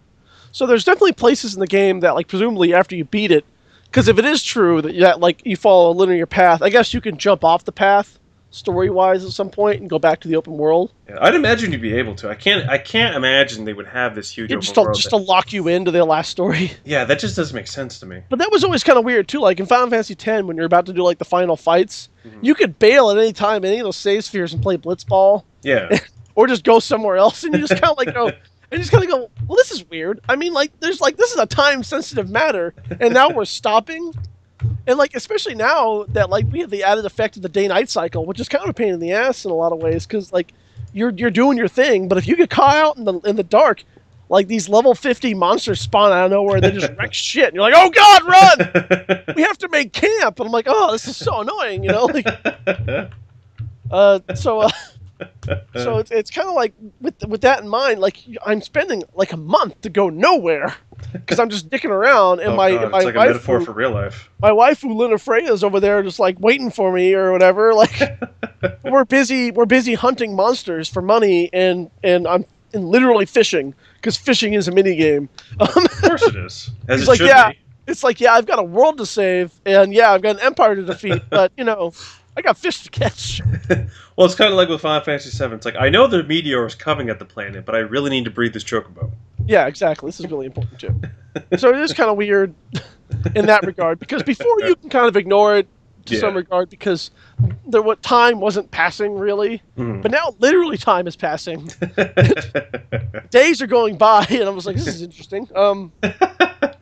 So there's definitely places in the game that like presumably after you beat it, because if it is true that like you follow a linear path, I guess you can jump off the path story-wise at some point and go back to the open world. Yeah, I'd imagine you'd be able to. I can't imagine they would have this huge Yeah, open world. just to lock you into their last story. Yeah, that just doesn't make sense to me. But that was always kind of weird too. Like in Final Fantasy X, when you're about to do like the final fights, Mhm. you could bail at any time in any of those save spheres and play Blitzball, Yeah. or just go somewhere else, and you just kind of like go, and you just kind of go, well, this is weird. I mean, like this is a time sensitive matter, and now we're stopping, and like especially now that like we have the added effect of the day-night cycle, which is kind of a pain in the ass in a lot of ways, because like you're doing your thing, but if you get caught out in the dark. Like these level 50 monsters spawn out of nowhere, and they just wreck shit. And you're like, "Oh God, run! We have to make camp." And I'm like, "Oh, this is so annoying," you know. Like, so it's kind of like with that in mind, like I'm spending like a month to go nowhere because I'm just dicking around, and my God, my it's like a wife, metaphor for real life. my wife, Lina Freya, is over there just like waiting for me or whatever. Like we're busy hunting monsters for money, and I'm literally fishing. Because fishing is a mini game. Of course it is. As He's it like, should yeah, be. it's like, yeah, I've got a world to save, and yeah, I've got an empire to defeat, but you know, I got fish to catch. Well, it's kind of like with Final Fantasy VII. It's like, I know the meteor is coming at the planet, but I really need to breed this chocobo. Yeah, exactly. This is really important too. So it is kind of weird in that regard, because before you can kind of ignore it to some regard, because time wasn't passing really, but now literally time is passing. Days are going by, and I was like, this is interesting.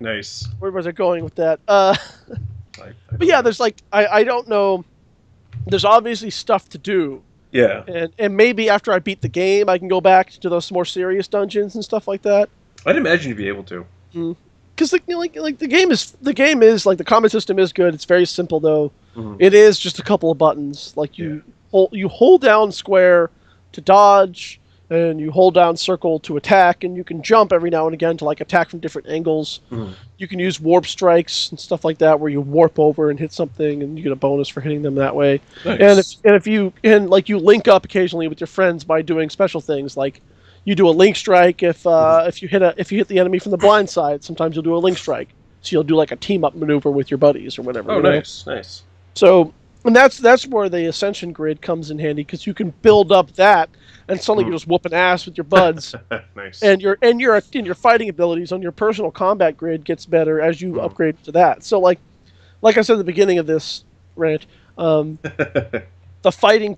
Nice. Where was I going with that? But yeah, there's like I don't know. There's obviously stuff to do. Yeah. And maybe after I beat the game, I can go back to those more serious dungeons and stuff like that. I'd imagine you'd be able to. because the game is like the combat system is good. It's very simple though. Mhm. It is just a couple of buttons. Like you hold down square to dodge, and you hold down circle to attack, and you can jump every now and again to like attack from different angles. Mhm. You can use warp strikes and stuff like that, where you warp over and hit something, and you get a bonus for hitting them that way. Nice. And if you link up occasionally with your friends by doing special things like you do a link strike if you hit the enemy from the blind side. Sometimes you'll do a link strike, so you'll do like a team up maneuver with your buddies or whatever. Oh, nice, nice. So, and that's where the Ascension grid comes in handy, because you can build up that, and suddenly you're just whooping ass with your buds. Nice. And your fighting abilities on your personal combat grid gets better as you upgrade to that. So like I said at the beginning of this rant, the fighting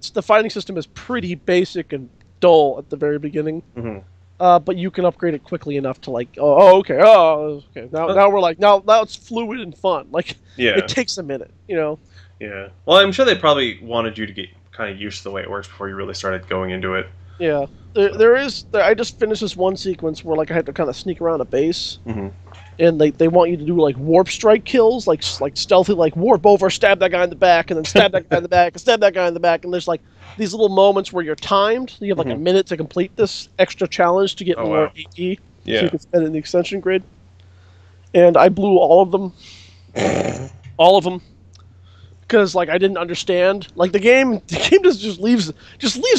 system is pretty basic and dull at the very beginning. Mhm. But you can upgrade it quickly enough to like, okay. Now we're like, now it's fluid and fun. Like, Yeah. it takes a minute, you know. Yeah. Well, I'm sure they probably wanted you to get kind of used to the way it works before you really started going into it. Yeah, I just finished this one sequence where like I had to kind of sneak around a base, Mhm. and they want you to do like warp strike kills, like stealthy, like warp over, stab that guy in the back, and then stab that guy in the back, and stab that guy in the back, and there's like these little moments where you're timed. You have like a minute to complete this extra challenge to get more AD, so you can spend it in the extension grid. And I blew all of them, because like I didn't understand. Like the game just leaves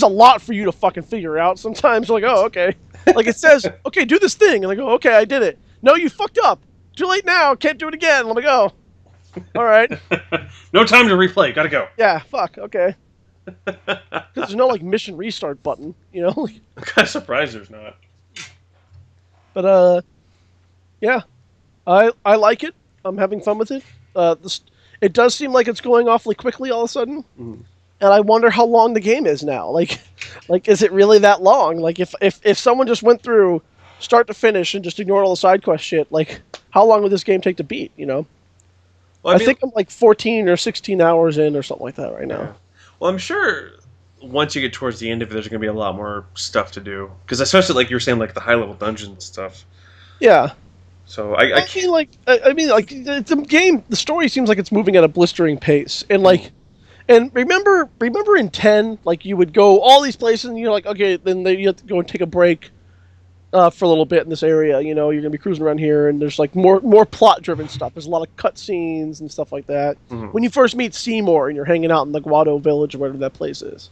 a lot for you to fucking figure out. Sometimes you're like, oh, okay. Like it says, okay, do this thing, and I go, okay, I did it. No, you fucked up. Too late now. Can't do it again. Let me go. All right. No time to replay. Gotta go. Yeah. Fuck. Okay. Because there's no like mission restart button, you know. I'm kind of surprised there's not. But yeah, I like it. I'm having fun with it. It does seem like it's going awfully quickly all of a sudden, and I wonder how long the game is now. Like is it really that long? Like if someone just went through start to finish and just ignored all the side quest shit, like how long would this game take to beat? You know, well, I think I'm like 14 or 16 hours in or something like that right now. Yeah. Well, I'm sure once you get towards the end of it, there's going to be a lot more stuff to do, because especially like you're saying, like the high level dungeon stuff. Yeah. So I mean, the game, the story seems like it's moving at a blistering pace, and like, and remember in 10, like you would go all these places, and you're like, okay, then you have to go and take a break for a little bit in this area. You know, you're gonna be cruising around here, and there's like more plot driven stuff. There's a lot of cutscenes and stuff like that. Mm-hmm. When you first meet Seymour, and you're hanging out in the Guado village or whatever that place is,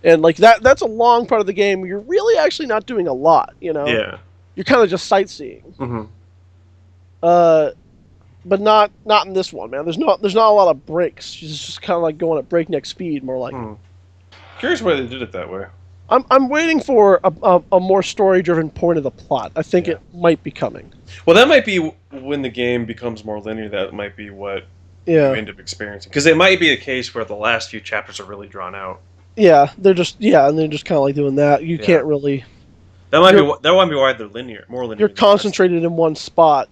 and like that's a long part of the game where you're really actually not doing a lot. You know, you're kind of just sightseeing. But not in this one, man. There's not a lot of breaks. She's just kind of like going at breakneck speed, more like. Curious why they did it that way. I'm waiting for a more story-driven point of the plot. I think it might be coming. Well, that might be when the game becomes more linear. That might be what you end up experiencing, because it might be a case where the last few chapters are really drawn out. Yeah, they're just kind of like doing that. You can't really. That might be why they're more linear. You're concentrated in one spot.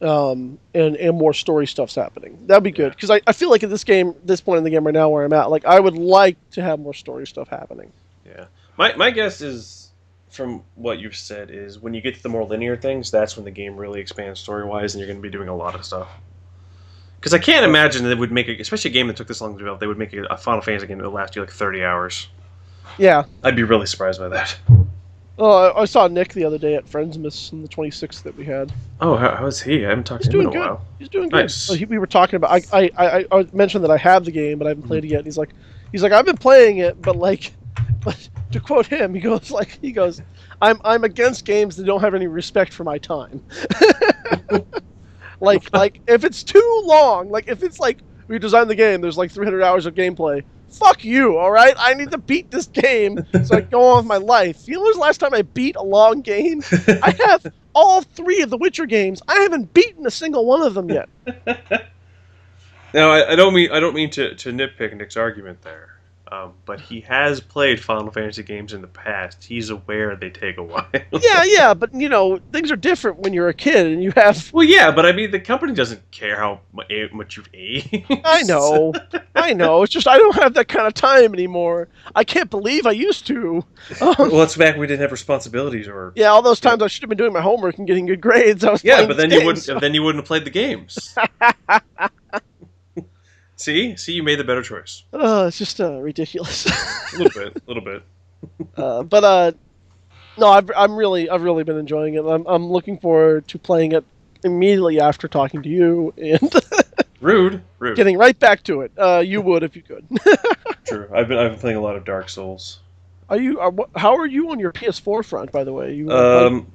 And more story stuff's happening. That'd be good, because I feel like at this point in the game right now where I'm at, like I would like to have more story stuff happening. Yeah, my guess is, from what you've said, is when you get to the more linear things, that's when the game really expands story wise, and you're going to be doing a lot of stuff. Because I can't imagine they would make it, especially a game that took this long to develop, they would make a Final Fantasy game that would last you like 30 hours. Yeah, I'd be really surprised by that. Oh, I saw Nick the other day at Friendsmas on the 26th that we had. Oh, how is he? I haven't talked to him in a while. He's doing good. Nice. We were talking about. I mentioned that I have the game, but I haven't played it yet. And he's like, I've been playing it, but to quote him, he goes, I'm against games that don't have any respect for my time. like if it's too long, like if it's like we designed the game, there's like 300 hours of gameplay. Fuck you, all right? I need to beat this game so I can go on with my life. You know when was the last time I beat a long game? I have all 3 of the Witcher games. I haven't beaten a single one of them yet. No, I don't mean to nitpick Nick's argument there. but he has played Final Fantasy games in the past. He's aware they take a while. Yeah, but things are different when you're a kid and you have. Well, yeah, but I mean, the company doesn't care how much you've aged. I know. It's just I don't have that kind of time anymore. I can't believe I used to. Well, it's back when we didn't have responsibilities, or Yeah, all those times I should have been doing my homework and getting good grades. I was yeah, playing but these then you games. wouldn't. Then you wouldn't have played the games. See, you made the better choice. It's just ridiculous. A little bit. No, I've really been enjoying it. I'm looking forward to playing it immediately after talking to you and Rude. getting right back to it. You would if you could. True. I've been playing a lot of Dark Souls. How are you on your PS4 front, by the way?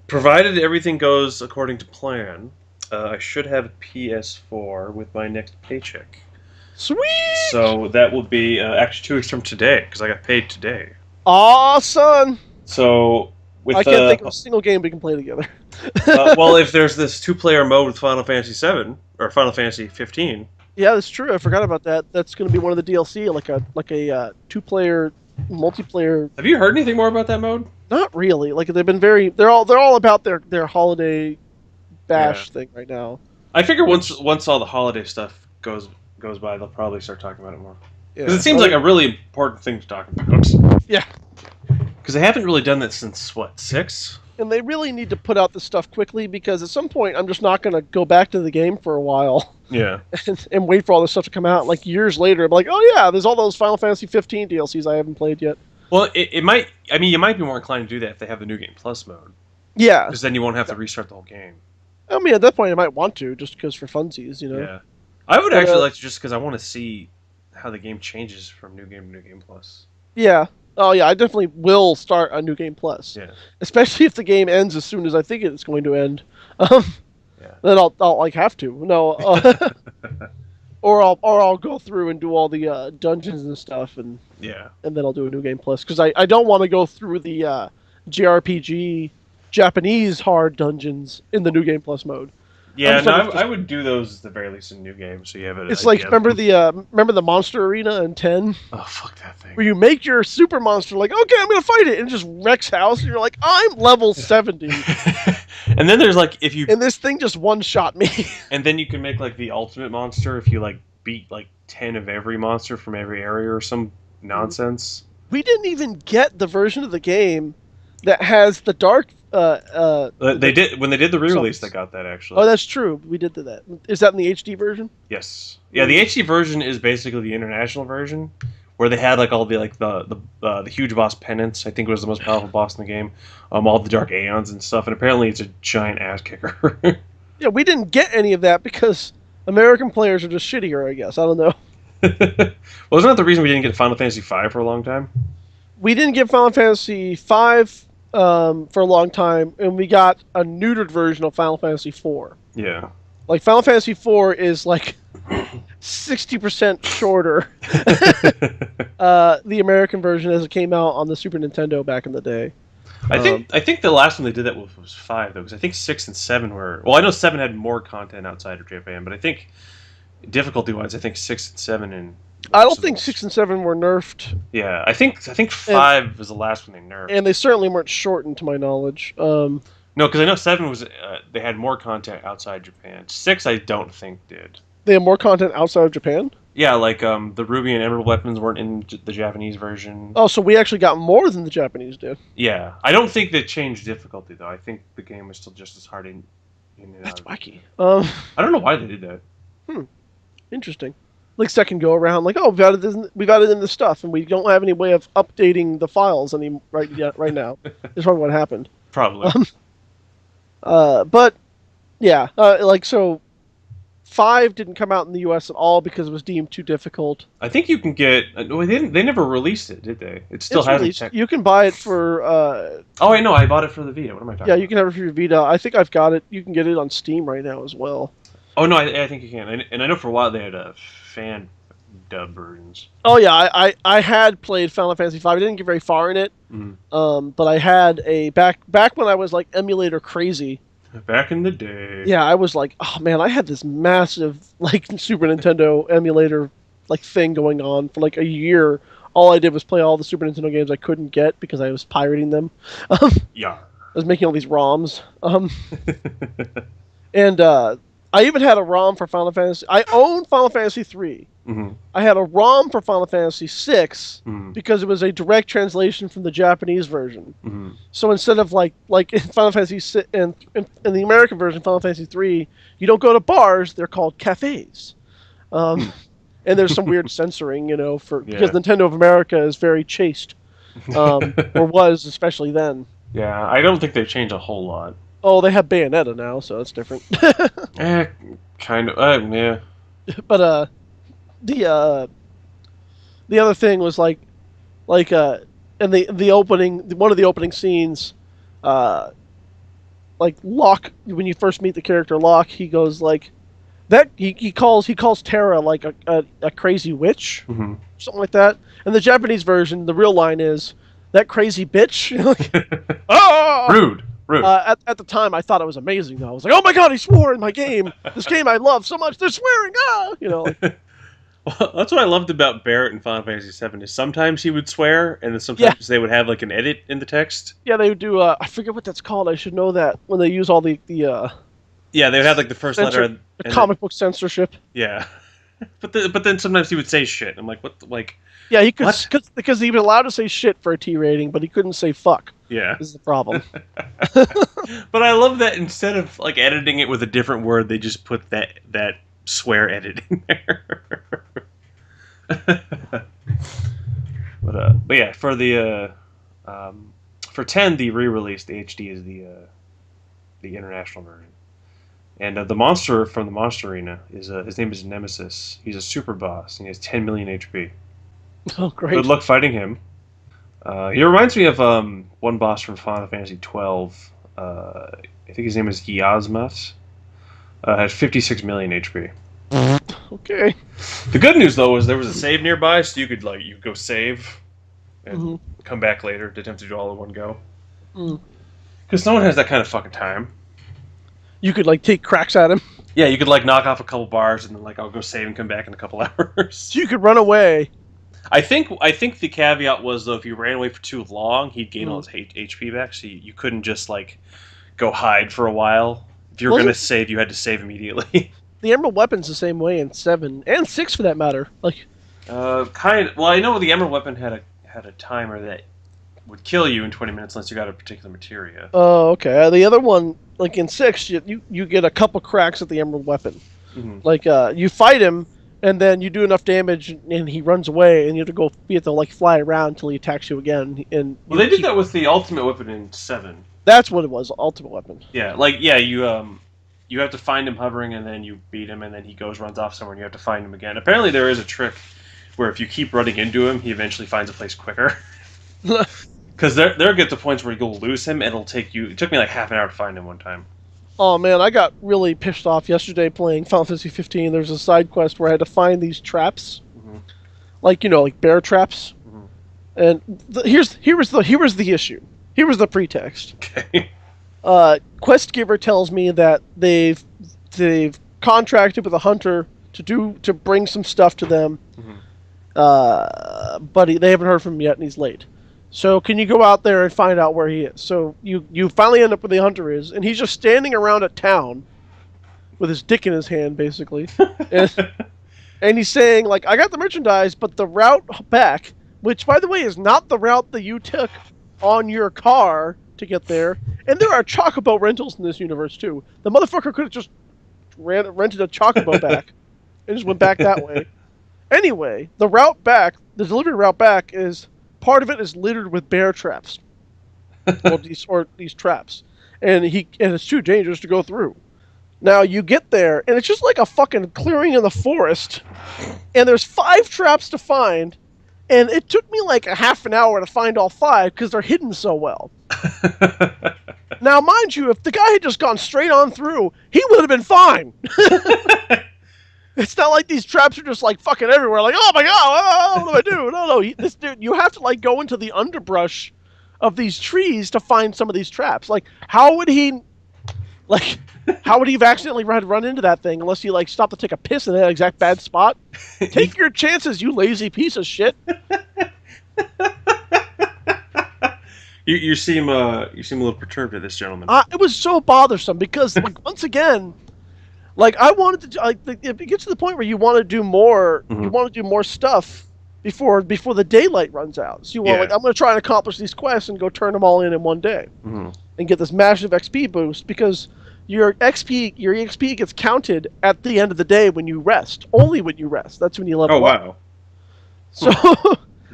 Provided everything goes according to plan, I should have a PS4 with my next paycheck. Sweet. So that will be actually 2 weeks from today, because I got paid today. Aw, son. So with I can't think of a single game we can play together. well, if there's this 2-player mode with Final Fantasy 7 or Final Fantasy 15. Yeah, that's true. I forgot about that. That's going to be one of the DLC, like a 2-player multiplayer. Have you heard anything more about that mode? Not really. Like they're all about their holiday bash thing right now. I figure once all the holiday stuff goes by, they'll probably start talking about it more. Because Yeah. it seems like a really important thing to talk about. Yeah. Because they haven't really done that since, what, 6? And they really need to put out this stuff quickly because at some point I'm just not going to go back to the game for a while Yeah. and wait for all this stuff to come out. Like years later, I'm like, oh yeah, there's all those Final Fantasy 15 DLCs I haven't played yet. Well, it might... I mean, you might be more inclined to do that if they have the New Game Plus mode. Yeah. Because then you won't have to restart the whole game. I mean, at that point I might want to, just because for funsies, Yeah. I would actually like to, just because I want to see how the game changes from New Game to New Game Plus. Yeah. Oh yeah, I definitely will start a New Game Plus. Yeah. Especially if the game ends as soon as I think it's going to end. Yeah. Then I'll like have to. No. Or I'll go through and do all the dungeons and stuff, and then I'll do a New Game Plus because I don't want to go through the JRPG Japanese hard dungeons in the New Game Plus mode. Yeah, no, I would do those at the very least in New Game, so you have it. It's like remember the Monster Arena in 10? Oh, fuck that thing. Where you make your super monster like, okay, I'm gonna fight it, and it just wrecks house, and you're like, I'm level 70. And then there's like and this thing just one shot me. And then you can make like the ultimate monster if you like beat like 10 of every monster from every area or some nonsense. We didn't even get the version of the game that has the dark. They did when they did the re-release. They got that actually. Oh, that's true. We did that. Is that in the HD version? Yes. Yeah, the HD version is basically the international version, where they had like all the the huge boss penance. I think it was the most powerful boss in the game. All the dark aeons and stuff, and apparently it's a giant ass kicker. Yeah, we didn't get any of that because American players are just shittier. I guess I don't know. Well, isn't that the reason we didn't get Final Fantasy V for a long time? We didn't get Final Fantasy V for a long time, and we got a neutered version of Final Fantasy IV. Yeah. Like Final Fantasy IV is like 60% shorter. The American version as it came out on the Super Nintendo back in the day. I think the last one they did that with was 5 though, because I think 6 and 7 were. Well, I know 7 had more content outside of Japan, but I think difficulty-wise, I think 6 and 7 and. I don't think 6 and 7 were nerfed. Yeah, I think 5 was the last one they nerfed. And they certainly weren't shortened, to my knowledge. No, because I know 7 was they had more content outside Japan. 6, I don't think did. They have more content outside of Japan? Yeah, like the Ruby and Emerald weapons weren't in the Japanese version. Oh, so we actually got more than the Japanese did. Yeah, I don't think they changed difficulty though. I think the game was still just as hard in and That's out. wacky. I don't know why they did that. Interesting. Like second go around, like, oh, we've added in this stuff, and we don't have any way of updating the files right now. Is probably what happened. Probably. But yeah, like so, 5 didn't come out in the U.S. at all because it was deemed too difficult. I think you can get. They never released it, did they? It still hasn't. Released. You can buy it for. Oh, I know. I bought it for the Vita. What am I talking? Yeah, you can have it for your Vita. I think I've got it. You can get it on Steam right now as well. Oh no, I think you can. And I know for a while they had fan dub versions. Oh yeah, I had played Final Fantasy V. I didn't get very far in it, but I had a back when I was like emulator crazy. Back in the day. Yeah, I was like, oh man, I had this massive like Super Nintendo emulator like thing going on for like a year all I did was play all the Super Nintendo games I couldn't get because I was pirating them. I Yeah. was making all these ROMs. And I even had a ROM for Final Fantasy. I own Final Fantasy 3. Mm-hmm. I had a ROM for Final Fantasy 6 Mm-hmm. because it was a direct translation from the Japanese version. Mm-hmm. So instead of like in Final Fantasy 6, in the American version, Final Fantasy 3, you don't go to bars; they're called cafes. And there's some weird censoring, because Nintendo of America is very chaste, or was, especially then. Yeah, I don't think they've changed a whole lot. Oh, they have Bayonetta now, so that's different. Kind of. Yeah. But the other thing was in the opening, one of the opening scenes, like Locke, when you first meet the character Locke, he goes like that. He calls Terra like a crazy witch, Mm-hmm. something like that. And the Japanese version, the real line is that crazy bitch. Oh! Rude. At the time, I thought it was amazing. Though I was like, "Oh my god, he swore in my game! This game I love so much, they're swearing!" Well, that's what I loved about Barrett in Final Fantasy VII is sometimes he would swear, and then sometimes they would have like an edit in the text. Yeah, they would do. I forget what that's called. I should know that when they use all the Yeah, they would have like the first letter. The comic book censorship. Yeah, but then sometimes he would say shit. I'm like, what? Like, yeah, he could what? because he was allowed to say shit for a T rating, but he couldn't say fuck. Yeah, This is the problem. But I love that instead of like editing it with a different word, they just put that swear edit in there. But yeah, for the for 10, the re-release, the HD is the international version, and the monster from the Monster Arena is his name is Nemesis. He's a super boss, and he has 10 million HP. Oh, great! Good luck fighting him. He reminds me of one boss from Final Fantasy 12. I think his name is Yasmas. Has 56 million HP. Okay. The good news though is there was a save nearby, so you could you go save and come back later. Didn't have to do all in one go. Because no one has that kind of fucking time. You could take cracks at him. Yeah, you could knock off a couple bars and then I'll go save and come back in a couple hours. You could run away. I think the caveat was though if you ran away for too long, he'd gain all his HP back, so you couldn't just go hide for a while. If you were gonna save, you had to save immediately. The Emerald Weapon's the same way in 7 and 6 for that matter. Kind of. Well, I know the Emerald Weapon had a timer that would kill you in 20 minutes unless you got a particular materia. Oh, okay. The other one, in 6, you get a couple cracks at the Emerald Weapon. Mm-hmm. You fight him, and then you do enough damage, and he runs away, and you have to fly around until he attacks you again. And they did that with the Ultimate Weapon in 7. That's what it was, Ultimate Weapon. Yeah, you have to find him hovering, and then you beat him, and then he runs off somewhere, and you have to find him again. Apparently, there is a trick where if you keep running into him, he eventually finds a place quicker. Because there get to points where you'll lose him, and it took me half an hour to find him one time. Oh man, I got really pissed off yesterday playing Final Fantasy 15. There's a side quest where I had to find these traps, like bear traps. Mm-hmm. And here was the issue. Here was the pretext. Okay. Quest giver tells me that they've contracted with a hunter to bring some stuff to them, but they haven't heard from him yet, and he's late. So can you go out there and find out where he is? So you finally end up where the hunter is, and he's just standing around a town with his dick in his hand, basically, and he's saying I got the merchandise, but the route back, which by the way is not the route that you took on your car to get there. And there are Chocobo rentals in this universe, too. The motherfucker could have just rented a Chocobo back and just went back that way. Anyway, the delivery route back part of it is littered with bear traps. these traps. And it's too dangerous to go through. Now, you get there, and it's just like a fucking clearing in the forest. And there's 5 traps to find. And it took me a half an hour to find all 5 because they're hidden so well. Now, mind you, if the guy had just gone straight on through, he would have been fine. It's not like these traps are just fucking everywhere. Oh my god, what do I do? No, this dude, you have to go into the underbrush of these trees to find some of these traps. How would he have accidentally run into that thing unless he stopped to take a piss in that exact bad spot? Take your chances, you lazy piece of shit. You seem a little perturbed at this, gentleman. It was so bothersome because, like, once again, like I wanted to, like, it gets to the point where you want to do more. Mm-hmm. You want to do more stuff before the daylight runs out. So you want, like, I'm going to try and accomplish these quests and go turn them all in one day, and get this massive XP boost because your XP gets counted at the end of the day when you rest. Only when you rest. That's when you level up. Oh wow. So.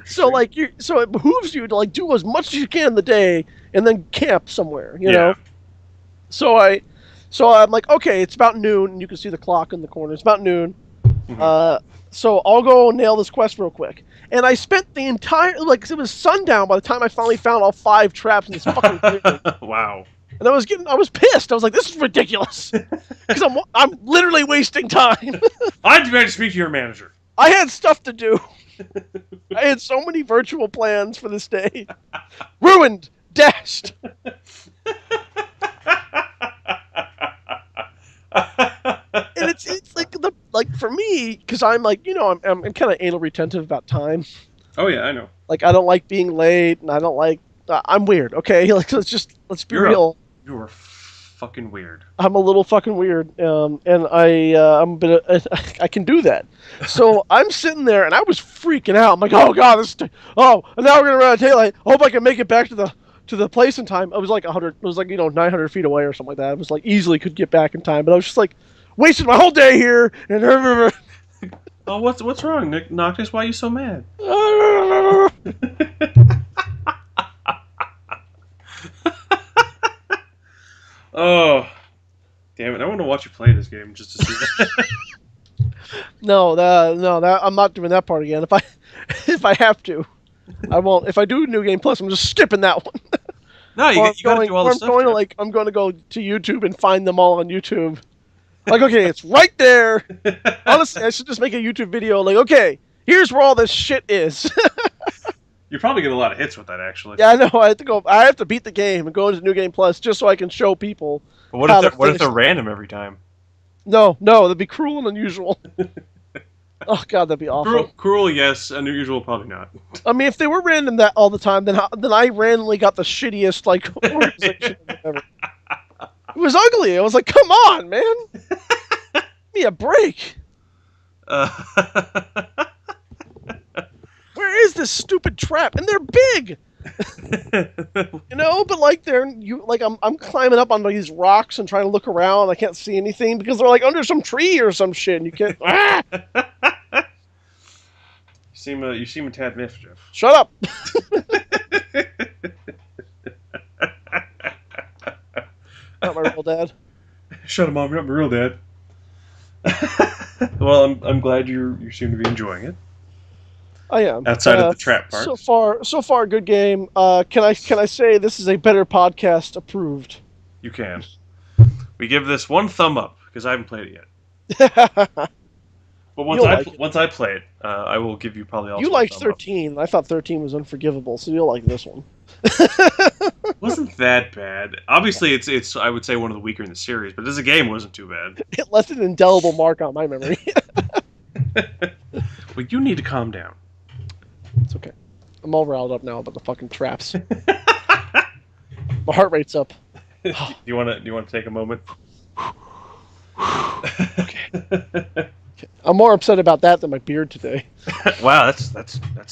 So it behooves you to, like, do as much as you can in the day and then camp somewhere, you know. So I'm like, okay, it's about noon, and you can see the clock in the corner. It's about noon. So I'll go nail this quest real quick. And I spent the entire, like, it was sundown by the time I finally found all 5 traps in this fucking clearing. Wow. And I was pissed. I was like, this is ridiculous because I'm literally wasting time. I demand to speak to your manager. I had stuff to do. I had so many virtual plans for this day. Ruined. Dashed. And it's like for me, because I'm like, you know, I'm kind of anal retentive about time. Oh yeah, I know. Like, I don't like being late, and I don't like. I'm weird. Okay, like, let's be real. You are fucking weird. I'm a little fucking weird, and I'm a bit. I can do that. So I'm sitting there, and I was freaking out. I'm like, oh god, and now we're gonna run out of daylight. I hope I can make it back to the place in time. I was like 100. It was like, 900 feet away or something like that. I was like, easily could get back in time, but I was just like, wasted my whole day here. And oh, what's wrong, Nick Noctis? Why are you so mad? Oh, damn it! I want to watch you play this game just to see that. No, I'm not doing that part again. If I have to, I won't. If I do New Game Plus, I'm just skipping that one. No, you got to do all the stuff. I'm going to go to YouTube and find them all on YouTube. Like, okay, it's right there. Honestly, I should just make a YouTube video. Like, okay, here's where all this shit is. You probably get a lot of hits with that, actually. Yeah, I know. I have to beat the game and go into New Game Plus just so I can show people. But what if they're random every time? No, that'd be cruel and unusual. Oh god, that'd be awful. Cruel, yes. Unusual, probably not. I mean, if they were random that all the time, then I randomly got the shittiest, like, organization ever. It was ugly. I was like, come on, man. Give me a break. Where is this stupid trap? And they're big. You know, but like I'm climbing up on these rocks and trying to look around. I can't see anything because they're like under some tree or some shit, and you can't. You seem a tad mischief. Shut up. Not my real dad. Shut up, Mom. You're not my real dad. Well, I'm glad you seem to be enjoying it. I am. Outside of the trap part. So far, good game. Can I say this is a better podcast approved? You can. We give this 1 thumb up because I haven't played it yet. But once I play it, I will give you probably also. You liked 13. I thought 13 was unforgivable, so you'll like this one. Wasn't that bad. Obviously, it's I would say one of the weaker in the series, but as a game, wasn't too bad. It left an indelible mark on my memory. Well, you need to calm down. It's okay. I'm all riled up now about the fucking traps. My heart rate's up. Do you want to take a moment? Okay. I'm more upset about that than my beard today. Wow, that's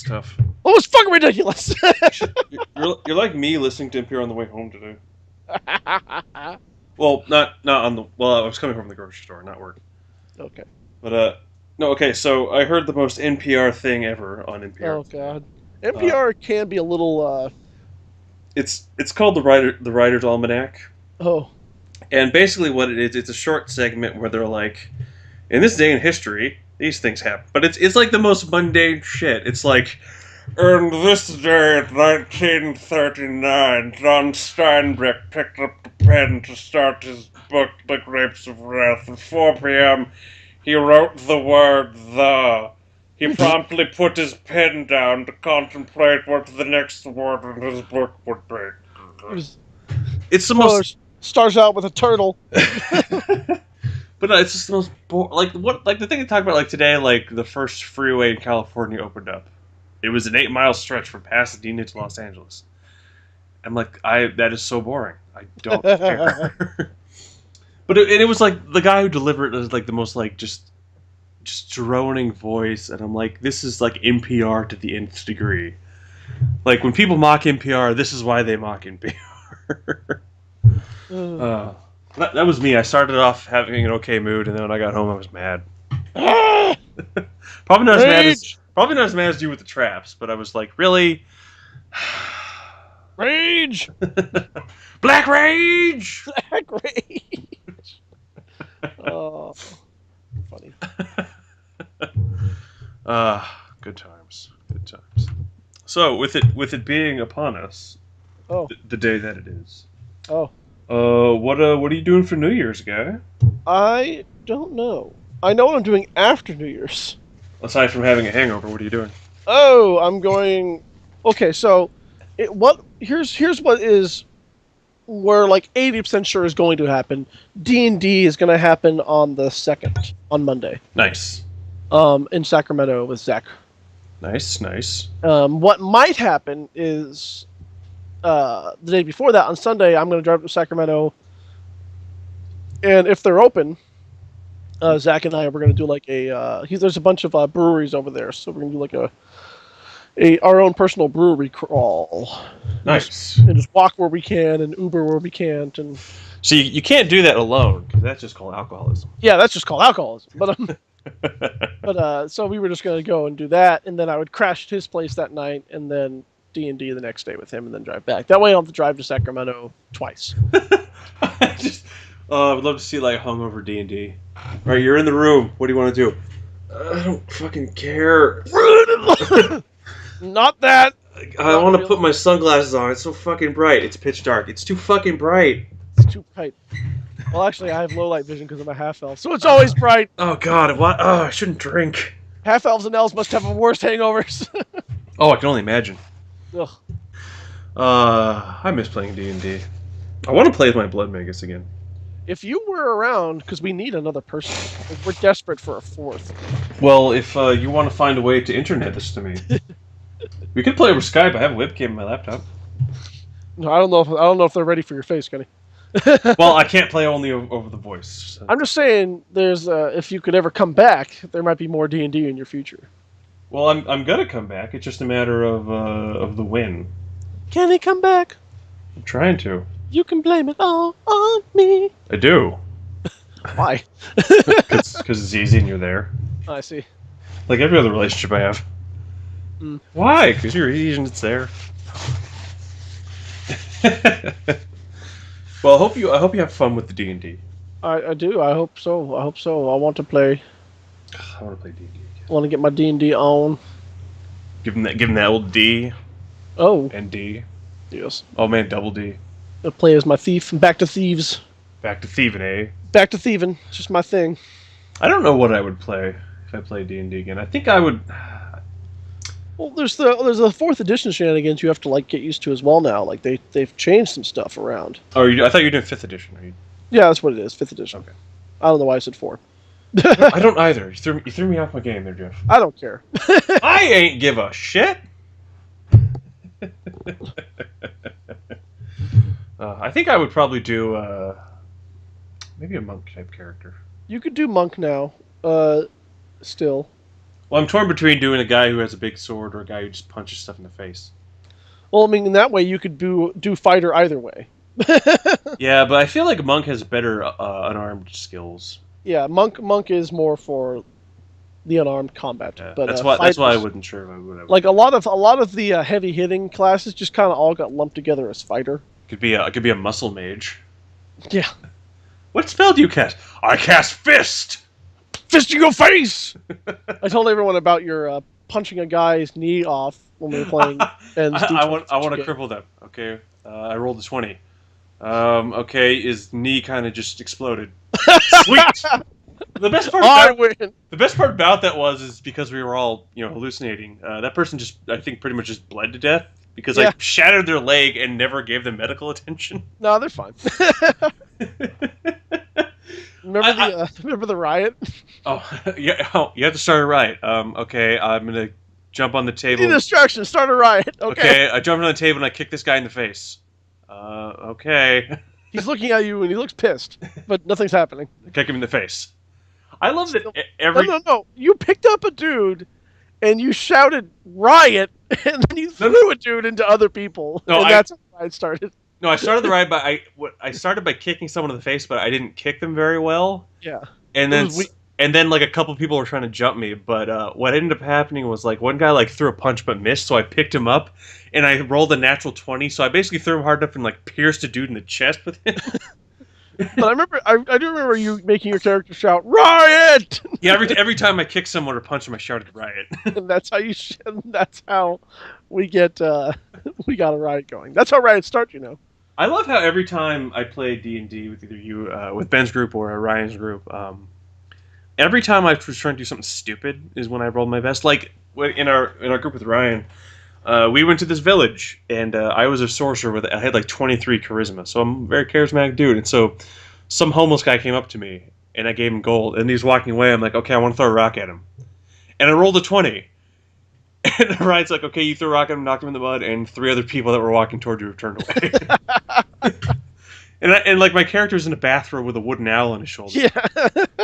tough. Oh, it's fucking ridiculous. You're like me listening to NPR on the way home today. Well, not on the. Well, I was coming home from the grocery store, not work. Okay. But no, okay. So I heard the most NPR thing ever on NPR. Oh god, NPR can be a little. It's called the Writer's Almanac. Oh. And basically, what it is, it's a short segment where they're like, in this day in history, these things happen. But it's like the most mundane shit. It's like, on this day in 1939, John Steinbeck picked up the pen to start his book, The Grapes of Wrath. At 4 p.m., he wrote the word "the." He promptly put his pen down to contemplate what the next word in his book would be. It's the most... Starts out with a turtle. But it's just the most the thing they talk about, like today, like the first freeway in California opened up. It was an 8-mile stretch from Pasadena to Los Angeles. I'm like, that is so boring. I don't care. But it was like the guy who delivered it was like the most like just droning voice, and I'm like, this is like NPR to the nth degree. Like when people mock NPR, this is why they mock NPR. That was me. I started off having an okay mood, and then when I got home, I was mad. Probably not as mad as you with the traps, but I was like, really? Rage! Black rage! Black rage! Oh, funny. Good times. Good times. So with it being upon us, the day that it is. Oh. What are you doing for New Year's, guy? I don't know. I know what I'm doing after New Year's. Aside from having a hangover, what are you doing? Oh, I'm going. Okay, so here's what is we're like 80% sure is going to happen. D&D is going to happen on the 2nd, on Monday. Nice. In Sacramento with Zach. Nice. What might happen is the day before that, on Sunday, I'm going to drive to Sacramento, and if they're open, Zach and I are going to do like there's a bunch of breweries over there, so we're going to do like our own personal brewery crawl. Nice. And just walk where we can and Uber where we can't. And so you can't do that alone, because that's just called alcoholism. Yeah, that's just called alcoholism. But so we were just going to go and do that, and then I would crash at his place that night, and then D&D the next day with him, and then drive back. That way I don't have to drive to Sacramento twice. I would love to see like hungover D&D. All right, you're in the room. What do you want to do? I don't fucking care. Not that. I want to put my sunglasses on. It's so fucking bright. It's pitch dark. It's too fucking bright. It's too bright. Well, actually, I have low light vision because I'm a half elf, so it's always bright. Oh god, what? Oh, I shouldn't drink. Half elves and elves must have the worst hangovers. Oh, I can only imagine. Ugh. I miss playing D&D. I want to play with my blood magus again. If you were around, because we need another person. We're desperate for a fourth. Well, if you want to find a way to internet this to me, we could play over Skype. I have a webcam on my laptop. No, I don't know if they're ready for your face, Kenny. Well, I can't play only over the voice. So. I'm just saying, there's if you could ever come back, there might be more D&D in your future. Well, I'm gonna come back. It's just a matter of the when. Can he come back? I'm trying to. You can blame it all on me. I do. Why? Because it's easy and you're there. I see. Like every other relationship I have. Mm. Why? Because you're easy and it's there. Well, I hope you have fun with the D&D. I do. I hope so. I want to play. I want to play D&D. I want to get my D&D on. Give him that old D. Oh. And D. Yes. Oh man, double D. I'll play as my thief. Back to thieves. Back to thieving, eh? Back to thieving. It's just my thing. I don't know what I would play if I played D&D again. I think I would. Well, there's the 4th edition shenanigans you have to like get used to as well now. Like they've changed some stuff around. Oh, I thought you were doing 5th edition. Are you? Yeah, that's what it is. 5th edition. Okay. I don't know why I said 4. I don't either. You threw me off my game there, Jeff. I don't care. I ain't give a shit. I think I would probably do maybe a monk type character. You could do monk now. Still. Well, I'm torn between doing a guy who has a big sword or a guy who just punches stuff in the face. Well, I mean, in that way, you could do fighter either way. Yeah, but I feel like monk has better unarmed skills. Yeah, monk is more for the unarmed combat. Yeah, but that's why I wasn't sure if I would. Like a lot of the heavy hitting classes just kind of all got lumped together as fighter. Could be a muscle mage. Yeah. What spell do you cast? I cast fist. Fist in your face! I told everyone about your punching a guy's knee off when we were playing. I want to cripple them. Okay, I rolled a 20. Okay, his knee kind of just exploded. Sweet. The best part about that is because we were all hallucinating. That person just I think pretty much just bled to death because I shattered their leg and never gave them medical attention. No, they're fine. Remember the riot? Oh yeah, you have to start a riot. Okay, I'm gonna jump on the Need table. distraction. Start a riot. Okay. I jumped on the table and I kicked this guy in the face. Okay. He's looking at you and he looks pissed, but nothing's happening. Kick him in the face. I love that No. You picked up a dude and you shouted riot, and then you threw a dude into other people. No, and that's how the riot started. No, I started the riot by I started by kicking someone in the face, but I didn't kick them very well. Yeah. And then like a couple people were trying to jump me, but what ended up happening was like one guy like threw a punch but missed, so I picked him up and I rolled a natural 20, so I basically threw him hard enough and like pierced a dude in the chest with him. But I do remember you making your character shout riot. Yeah, every time I kicked someone or punched him, I shouted riot. And that's how we get we got a riot going. That's how riots start, you know. I love how every time I play D&D with either you, with Ben's group or Ryan's group, every time I was trying to do something stupid is when I rolled my best. Like in our group with Ryan, we went to this village and I was a sorcerer I had like 23 charisma, so I'm a very charismatic dude. And so some homeless guy came up to me and I gave him gold, and he's walking away. I'm like, okay, I want to throw a rock at him, and I rolled a 20. And Ryan's like, okay, you threw a rock at him, knocked him in the mud, and 3 other people that were walking toward you turned away. And like my character's in a bathrobe with a wooden owl on his shoulder. Yeah.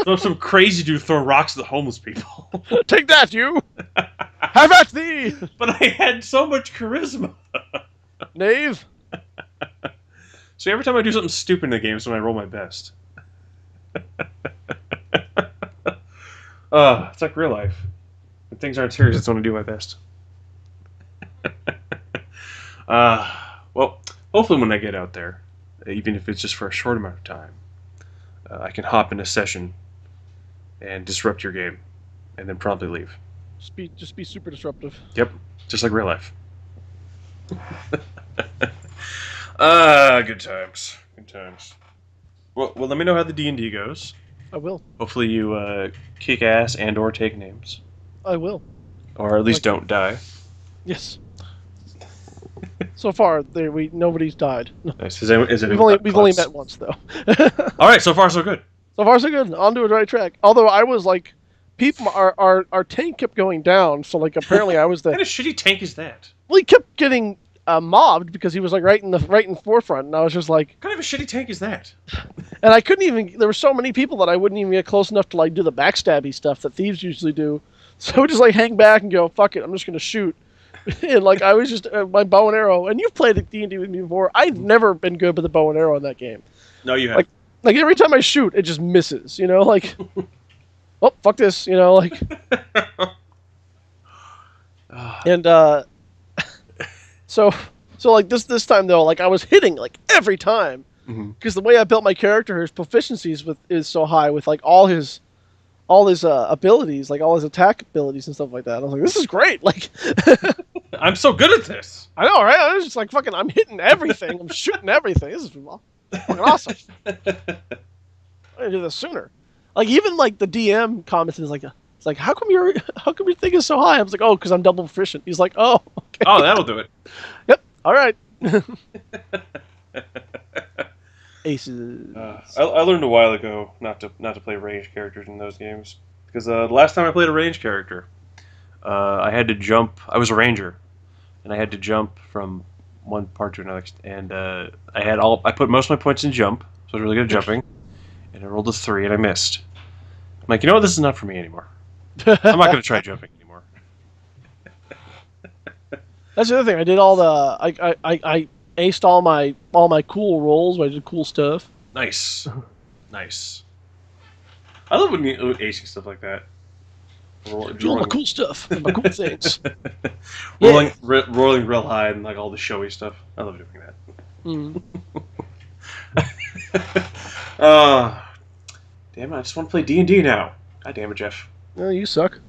So some crazy dude throwing rocks at the homeless people. Take that, you! Have at thee! But I had so much charisma. Knave. So every time I do something stupid in the game is when I roll my best. It's like real life. When things aren't serious, it's when I do my best. Well, hopefully when I get out there, even if it's just for a short amount of time, I can hop in a session and disrupt your game, and then promptly leave. Just be super disruptive. Yep, just like real life. Good times. Good times. Well, let me know how the D&D goes. I will. Hopefully you kick ass and or take names. I will. Or at least don't die. Yes. So far, nobody's died. Nice. We've only met once, though. All right, so far so good. So far so good. On to the right track. Although I was like, our tank kept going down, so like apparently I was the. What kind of shitty tank is that? Well, he kept getting mobbed because he was like right in the forefront, and I was just like. What kind of a shitty tank is that? And I couldn't even. There were so many people that I wouldn't even get close enough to like do the backstabby stuff that thieves usually do. So I would just like hang back and go, fuck it, I'm just gonna shoot. And like I was just my bow and arrow. And you've played D&D with me before. I've never been good with the bow and arrow in that game. No, you haven't. Like every time I shoot, it just misses. You know, like oh fuck this. You know, like. And so like this time though, like I was hitting like every time because the way I built my character, his proficiencies is so high with like all his abilities, like all his attack abilities and stuff like that. I was like, this is great. Like, I'm so good at this. I know, right? I was just like, fucking, I'm hitting everything. I'm shooting everything. This is fucking awesome. I didn't do this sooner. Like, even like the DM commented, it's like, how come your thing is so high? I was like, oh, because I'm double proficient. He's like, oh, okay. Oh, that'll do it. Yep. All right. Aces. I learned a while ago not to play ranged characters in those games because the last time I played a ranged character, I had to jump. I was a ranger, and I had to jump from one part to another. And I put most of my points in jump, so I was really good at jumping. And I rolled a 3, and I missed. I'm like, you know what? This is not for me anymore. I'm not going to try jumping anymore. That's the other thing. I did all the I aced all my cool rolls. Where I did cool stuff. Nice. I love when you acing stuff like that. Do all my cool stuff, and my cool things. rolling real high and like all the showy stuff. I love doing that. Damn it! I just want to play D&D now. God damn it, Jeff. No, you suck.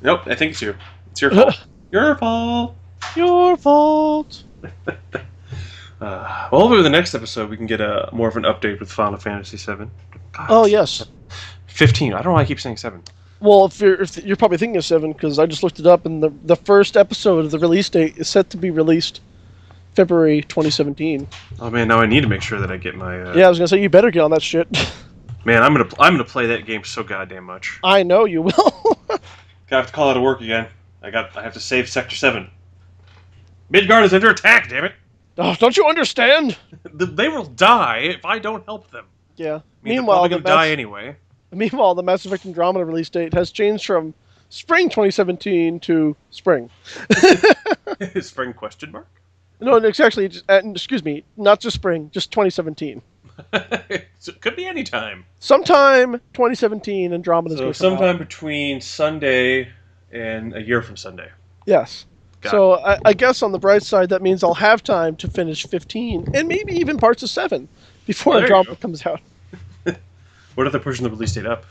Nope, I think it's you. It's your fault. Your fault. Your fault. Well, hopefully the next episode we can get more of an update with Final Fantasy VII. God, oh yes. 15. I don't know why I keep saying 7. Well, if you're probably thinking of 7 because I just looked it up and the first episode of the release date is set to be released February 2017. Oh man, now I need to make sure that I get my. Yeah, I was gonna say you better get on that shit. Man, I'm gonna play that game so goddamn much. I know you will. Gonna have to call out of work again. I have to save Sector 7. Midgard is under attack, damn it! Oh, don't you understand? They will die if I don't help them. Yeah. I mean, they're probably going to die anyway. Meanwhile, the Mass Effect Andromeda release date has changed from spring 2017 to spring. Spring question mark? No, it's actually, excuse me, not just spring, just 2017. So it could be any time. Sometime 2017, Andromeda's going to come sometime out. between Sunday and a year from Sunday. Yes. Got So I guess on the bright side, that means I'll have time to finish 15 and maybe even parts of 7 before There you Andromeda go. comes out. What if they're pushing the release date up?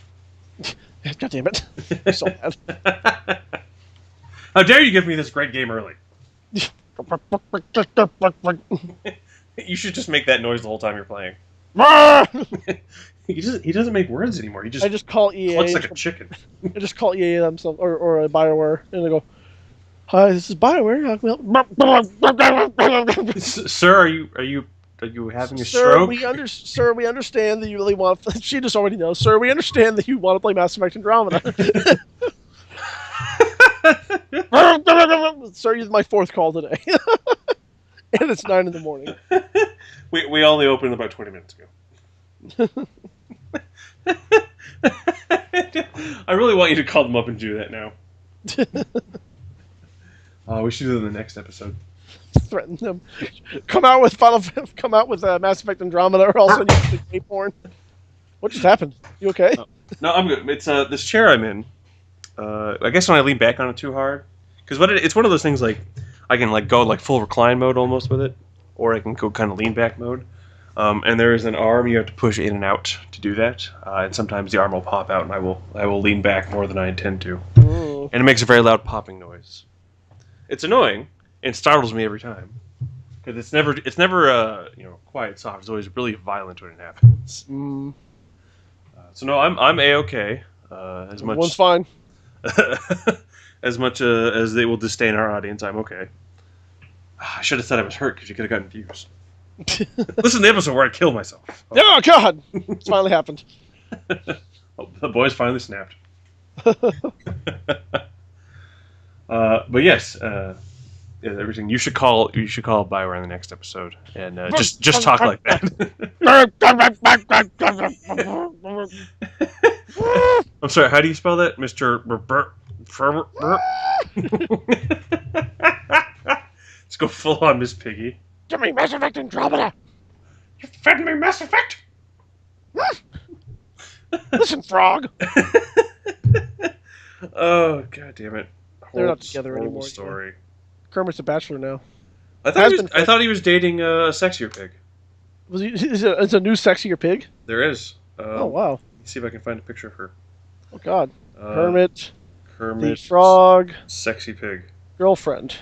God damn it. I'm so mad. How dare you give me this great game early? You should just make that noise the whole time you're playing. He doesn't make words anymore. He just I just call EA. clucks like a chicken. I just call EA themselves or a BioWare, and they go, "Hi, this is BioWare. How can we help?" Sir, are you having a Sir, stroke? Sir, we understand that you really want. She just already knows. Sir, we understand that you want to play Mass Effect Andromeda. Sir, you're my 4th call today, and it's 9 in the morning. We only opened about 20 minutes ago. I really want you to call them up and do that now. Oh, we should do it in the next episode. Threaten them. Come out with Mass Effect Andromeda, or else you can gay porn. What just happened? You okay? No, I'm good. It's this chair I'm in. I guess when I lean back on it too hard, because it's one of those things like I can like go like full recline mode almost with it, or I can go kind of lean back mode. And there is an arm you have to push in and out to do that, and sometimes the arm will pop out, and I will lean back more than I intend to, Ooh. and it makes a very loud popping noise. It's annoying and startles me every time because it's never quiet soft. It's always really violent when it happens. Mm. So no, I'm a-okay. As much One's fine. as much as they will disdain our audience, I'm okay. I should have said I was hurt because you could have gotten views. Listen to the episode where I killed myself. Oh God! It's finally happened. Oh, the boys finally snapped. But yes, everything you should call BioWare in the next episode and just talk like that. I'm sorry. How do you spell that, Mr. Let's go full on Miss Piggy. Give me Mass Effect Andromeda. You fed me Mass Effect. Listen, Frog. Oh God damn it! They're not together horrible anymore. Story. Kermit's a bachelor now. I thought he was dating a sexier pig. Was he? Is a new sexier pig? There is. Oh wow! Let's see if I can find a picture of her. Oh God! Kermit, Kermit, the frog, sexy pig. girlfriend.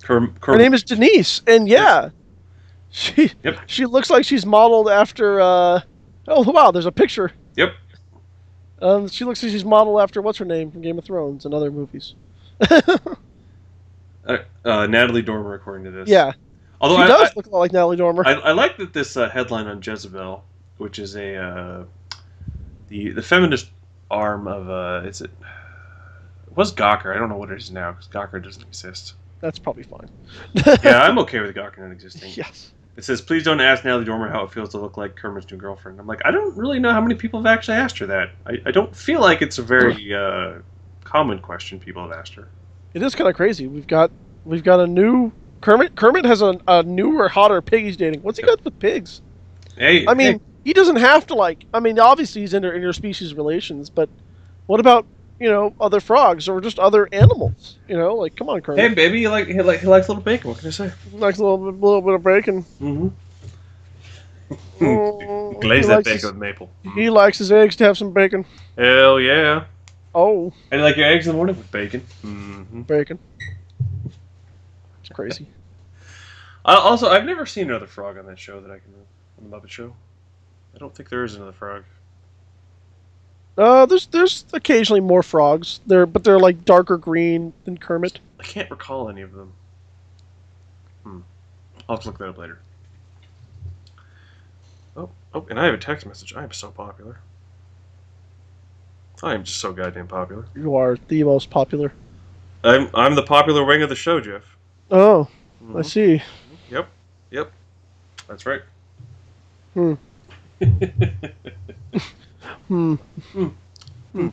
Her name is Denise, and yeah, she looks like she's modeled after. Oh wow! There's a picture. Yep. She looks like she's modeled after what's her name from Game of Thrones and other movies. Natalie Dormer, according to this. Yeah. Although she does look a lot like Natalie Dormer. I like that this headline on Jezebel, which is the feminist arm of it was Gawker. I don't know what it is now because Gawker doesn't exist. That's probably fine. Yeah, I'm okay with Gawker not existing. Yes. It says, please don't ask Natalie Dormer how it feels to look like Kermit's new girlfriend. I'm like, I don't really know how many people have actually asked her that. I don't feel like it's a very common question people have asked her. It is kind of crazy. We've got a new Kermit. Kermit has a newer, hotter pig he's dating. What's he got with pigs? Hey, I mean, he doesn't have to like. I mean, obviously he's into interspecies relations, but what about other frogs or just other animals? Like come on, Kermit. Hey, baby, he likes a little bacon. What can I say? He likes a little bit of bacon. Mm-hmm. Glaze that bacon with maple. He likes his eggs to have some bacon. Hell yeah. Oh. And you like your eggs in the morning with bacon. Mm-hmm. Bacon. It's crazy. Also, I've never seen another frog on that show on the Muppet Show. I don't think there is another frog. There's occasionally more frogs there, but they're like darker green than Kermit. I can't recall any of them. I'll have to look that up later. Oh, and I have a text message. I am so popular. I'm just so goddamn popular. You are the most popular. I'm the popular wing of the show, Jeff. Oh, I Hmm. see. Yep. Yep. That's right. Hmm. Hmm. Hmm. Hmm.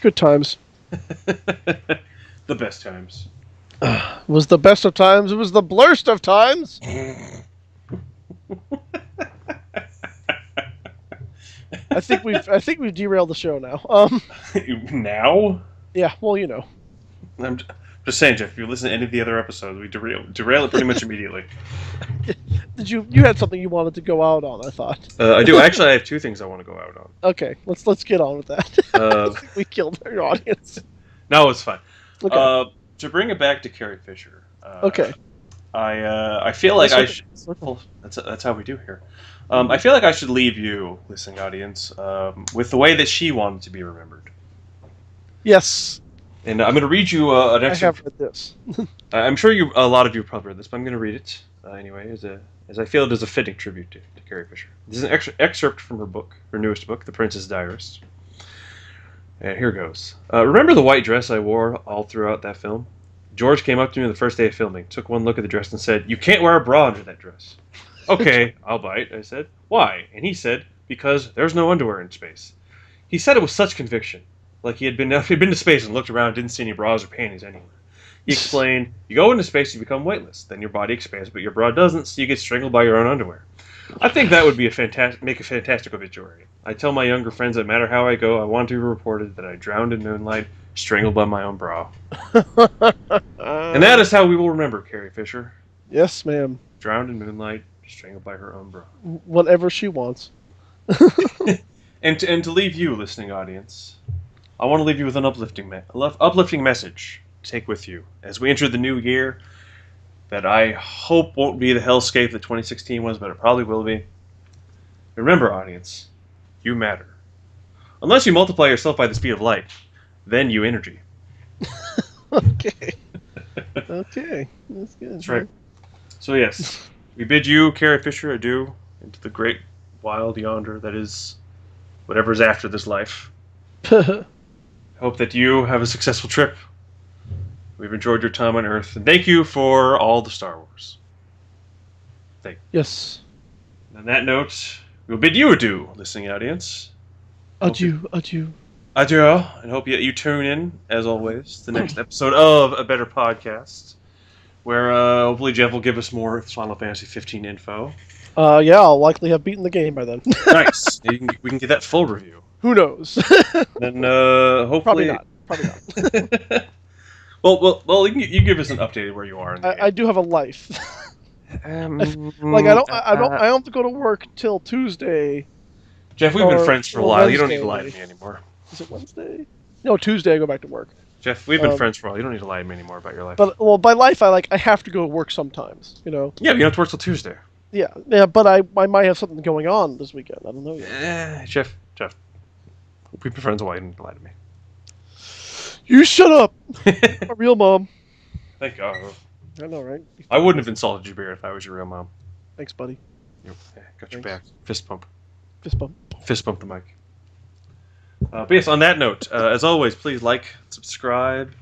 Good times. The best times. It was the best of times. It was the blurst of times. I think we've derailed the show now. Now? Yeah. Well, you know. I'm just saying, Jeff. If you listen to any of the other episodes, we derail it pretty much immediately. You had something you wanted to go out on? I thought. I do actually. I have two things I want to go out on. Okay. Let's get on with that. I Uh, think we killed our audience. no, it's fine. Okay. To bring it back to Carrie Fisher. Okay. I feel like I should. Circle. Well, that's how we do here. I feel like I should leave you, listening audience, with the way that she wanted to be remembered. Yes. And I'm going to read you an I excerpt. have read this. I'm sure a lot of you have probably read this, but I'm going to read it anyway, as I feel it is a fitting tribute to Carrie Fisher. This is an excerpt from her newest book, The Princess Diarist. And here goes. Remember the white dress I wore all throughout that film? George came up to me the first day of filming, took one look at the dress, and said, "You can't wear a bra under that dress." "Okay, I'll bite," I said. "Why?" And he said, "Because there's no underwear in space." He said it with such conviction, like he'd been to space and looked around and didn't see any bras or panties anywhere. He explained, "You go into space, you become weightless. Then your body expands, but your bra doesn't, so you get strangled by your own underwear." I think that would be make a fantastic obituary. I tell my younger friends that no matter how I go, I want to be reported that I drowned in moonlight, strangled by my own bra. And that is how we will remember Carrie Fisher. Yes, ma'am. Drowned in moonlight, strangled by her own bra. Whatever she wants. And to leave you, listening audience, I want to leave you with an uplifting message to take with you as we enter the new year that I hope won't be the hellscape that 2016 was, but it probably will be. Remember, audience, you matter. Unless you multiply yourself by the speed of light, then you energy. Okay. Okay. That's good. That's right. So yes, we bid you, Carrie Fisher, adieu into the great wild yonder that is whatever is after this life. Hope that you have a successful trip. We've enjoyed your time on Earth, and thank you for all the Star Wars. Yes. On that note, we'll bid you adieu, listening audience. Adieu. Adieu. Adieu, and hope you tune in, as always, to the next episode of A Better Podcast, where hopefully Jeff will give us more Final Fantasy 15 info. Yeah, I'll likely have beaten the game by then. Nice. We can get that full review. Who knows? Then hopefully... Probably not. Well, you give us an update of where you are in the game. I do have a life. Like I don't have to go to work till Tuesday. Jeff, we've been friends for a while. You don't need to Wednesday, lie to me anymore. Is it Wednesday? No, Tuesday I go back to work. Jeff, we've been friends for a while. You don't need to lie to me anymore about your life. But by life I have to go to work sometimes. You know. Yeah, you don't have to work till Tuesday. Yeah. But I might have something going on this weekend. I don't know yet. Jeff, we've been friends a while. You don't need to lie to me. You shut up. A real mom. Thank God. I know, right? I wouldn't have insulted you, Bear, if I was your real mom. Thanks, buddy. Got your back. Fist bump. Fist bump. Fist bump the mic. But yes, on that note, as always, please like, subscribe,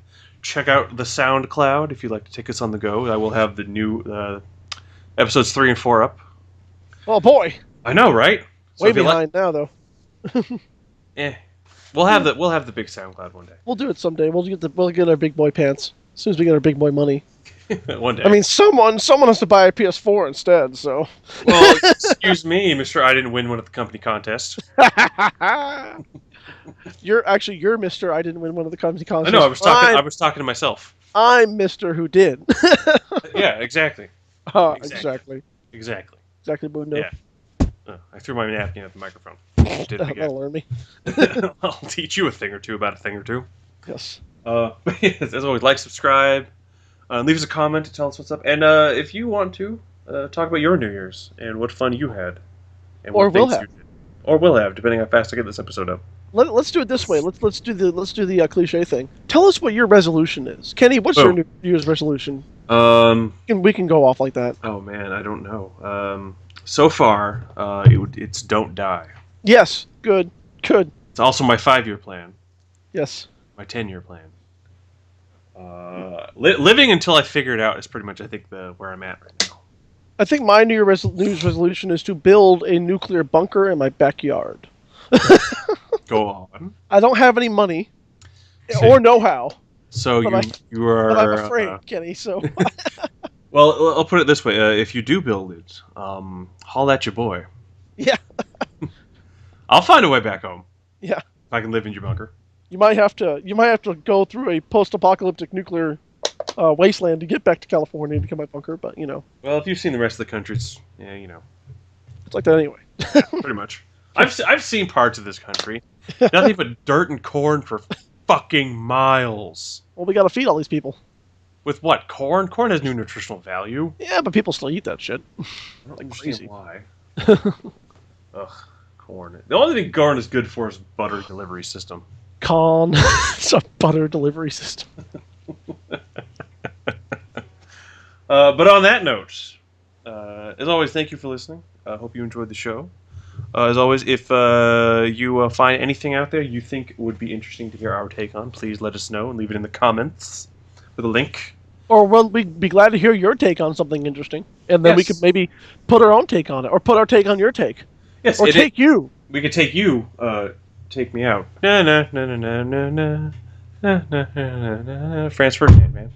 check out the SoundCloud if you'd like to take us on the go. I will have the new episodes 3 and 4 up. Oh boy. I know, right? So Way behind now, though. We'll have the big SoundCloud one day. We'll do it someday. We'll get our big boy pants as soon as we get our big boy money. One day. I mean, someone has to buy a PS4 instead. So. Well, excuse me, Mister. I didn't win one at the company contest. You're Mister. I didn't win one of the company contests. I know. I was talking to myself. I'm Mister who did. Yeah, exactly. Exactly. Exactly, Bundo. Yeah. I threw my napkin at the microphone. Did it again. That'll learn me. I'll teach you a thing or two about a thing or two. Yes. As always, like, subscribe, leave us a comment to tell us what's up, and if you want to, talk about your New Year's and what fun you had, and or what will things have, you did. Or will have, depending how fast I get this episode up. Let's do it this way. Let's do the cliche thing. Tell us what your resolution is, Kenny. What's your New Year's resolution? We can go off like that. Oh man, I don't know. so far, it's don't die. Yes. Good. Good. It's also my 5-year plan, Yes. my 10-year plan. Living until I figure it out is pretty much, I think, where I'm at right now. I think my New Year's resolution is to build a nuclear bunker in my backyard. Go on. I don't have any money So- or know-how, So you are. but I'm afraid, Kenny. So Well, I'll put it this way: if you do build it, haul at your boy. yeah, I'll find a way back home. yeah. If I can live in your bunker. You might have to go through a post-apocalyptic nuclear wasteland to get back to California to get my bunker. But Well, if you've seen the rest of the country, it's it's like that anyway. pretty much. I've seen parts of this country, nothing but dirt and corn for fucking miles. Well, we got to feed all these people. With what? Corn? Corn has no nutritional value. Yeah, but people still eat that shit. I don't understand crazy. why. Ugh, corn. The only thing corn is good for is butter delivery system. Con, it's a butter delivery system. But on that note, as always, thank you for listening. I hope you enjoyed the show. As always, if you find anything out there you think would be interesting to hear our take on, please let us know and leave it in the comments with a link. Or we'd be glad to hear your take on something interesting, and then we Yes. could maybe put our own take on it, or put our take on your take, Yes, or take you. We could take you. Take me out. Na na na na na na na na na na na. Franz Ferdinand, man.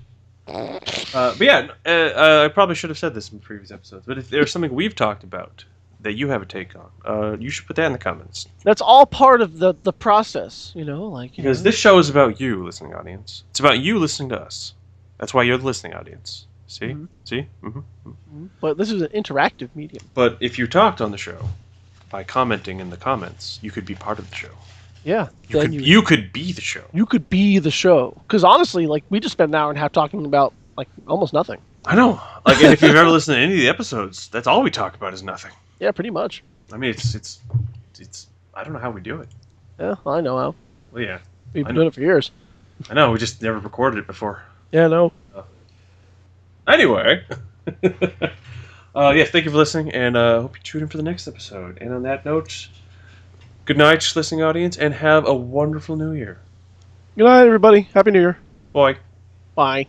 But yeah, I probably should have said this in previous episodes. But if there's something we've talked about that you have a take on, you should put that in the comments. That's all part of the process, Because this show is about you, listening audience. It's about you listening to us. That's why you're the listening audience. See? Mhm. See? Mm-hmm. But this is an interactive medium. But if you talked on the show by commenting in the comments, you could be part of the show. Yeah. You could be the show. You could be the show. Because honestly, we just spent an hour and a half talking about almost nothing. I know. And if you've ever listened to any of the episodes, that's all we talk about is nothing. Yeah, pretty much. I mean, it's. I don't know how we do it. Yeah, I know how. Well, yeah, We've I been know. doing it for years. I know. We just never recorded it before. Yeah, I know. Anyway, yes, thank you for listening, and hope you tune in for the next episode. And on that note, good night, listening audience, and have a wonderful New Year. Good night, everybody. Happy New Year. Bye. Bye.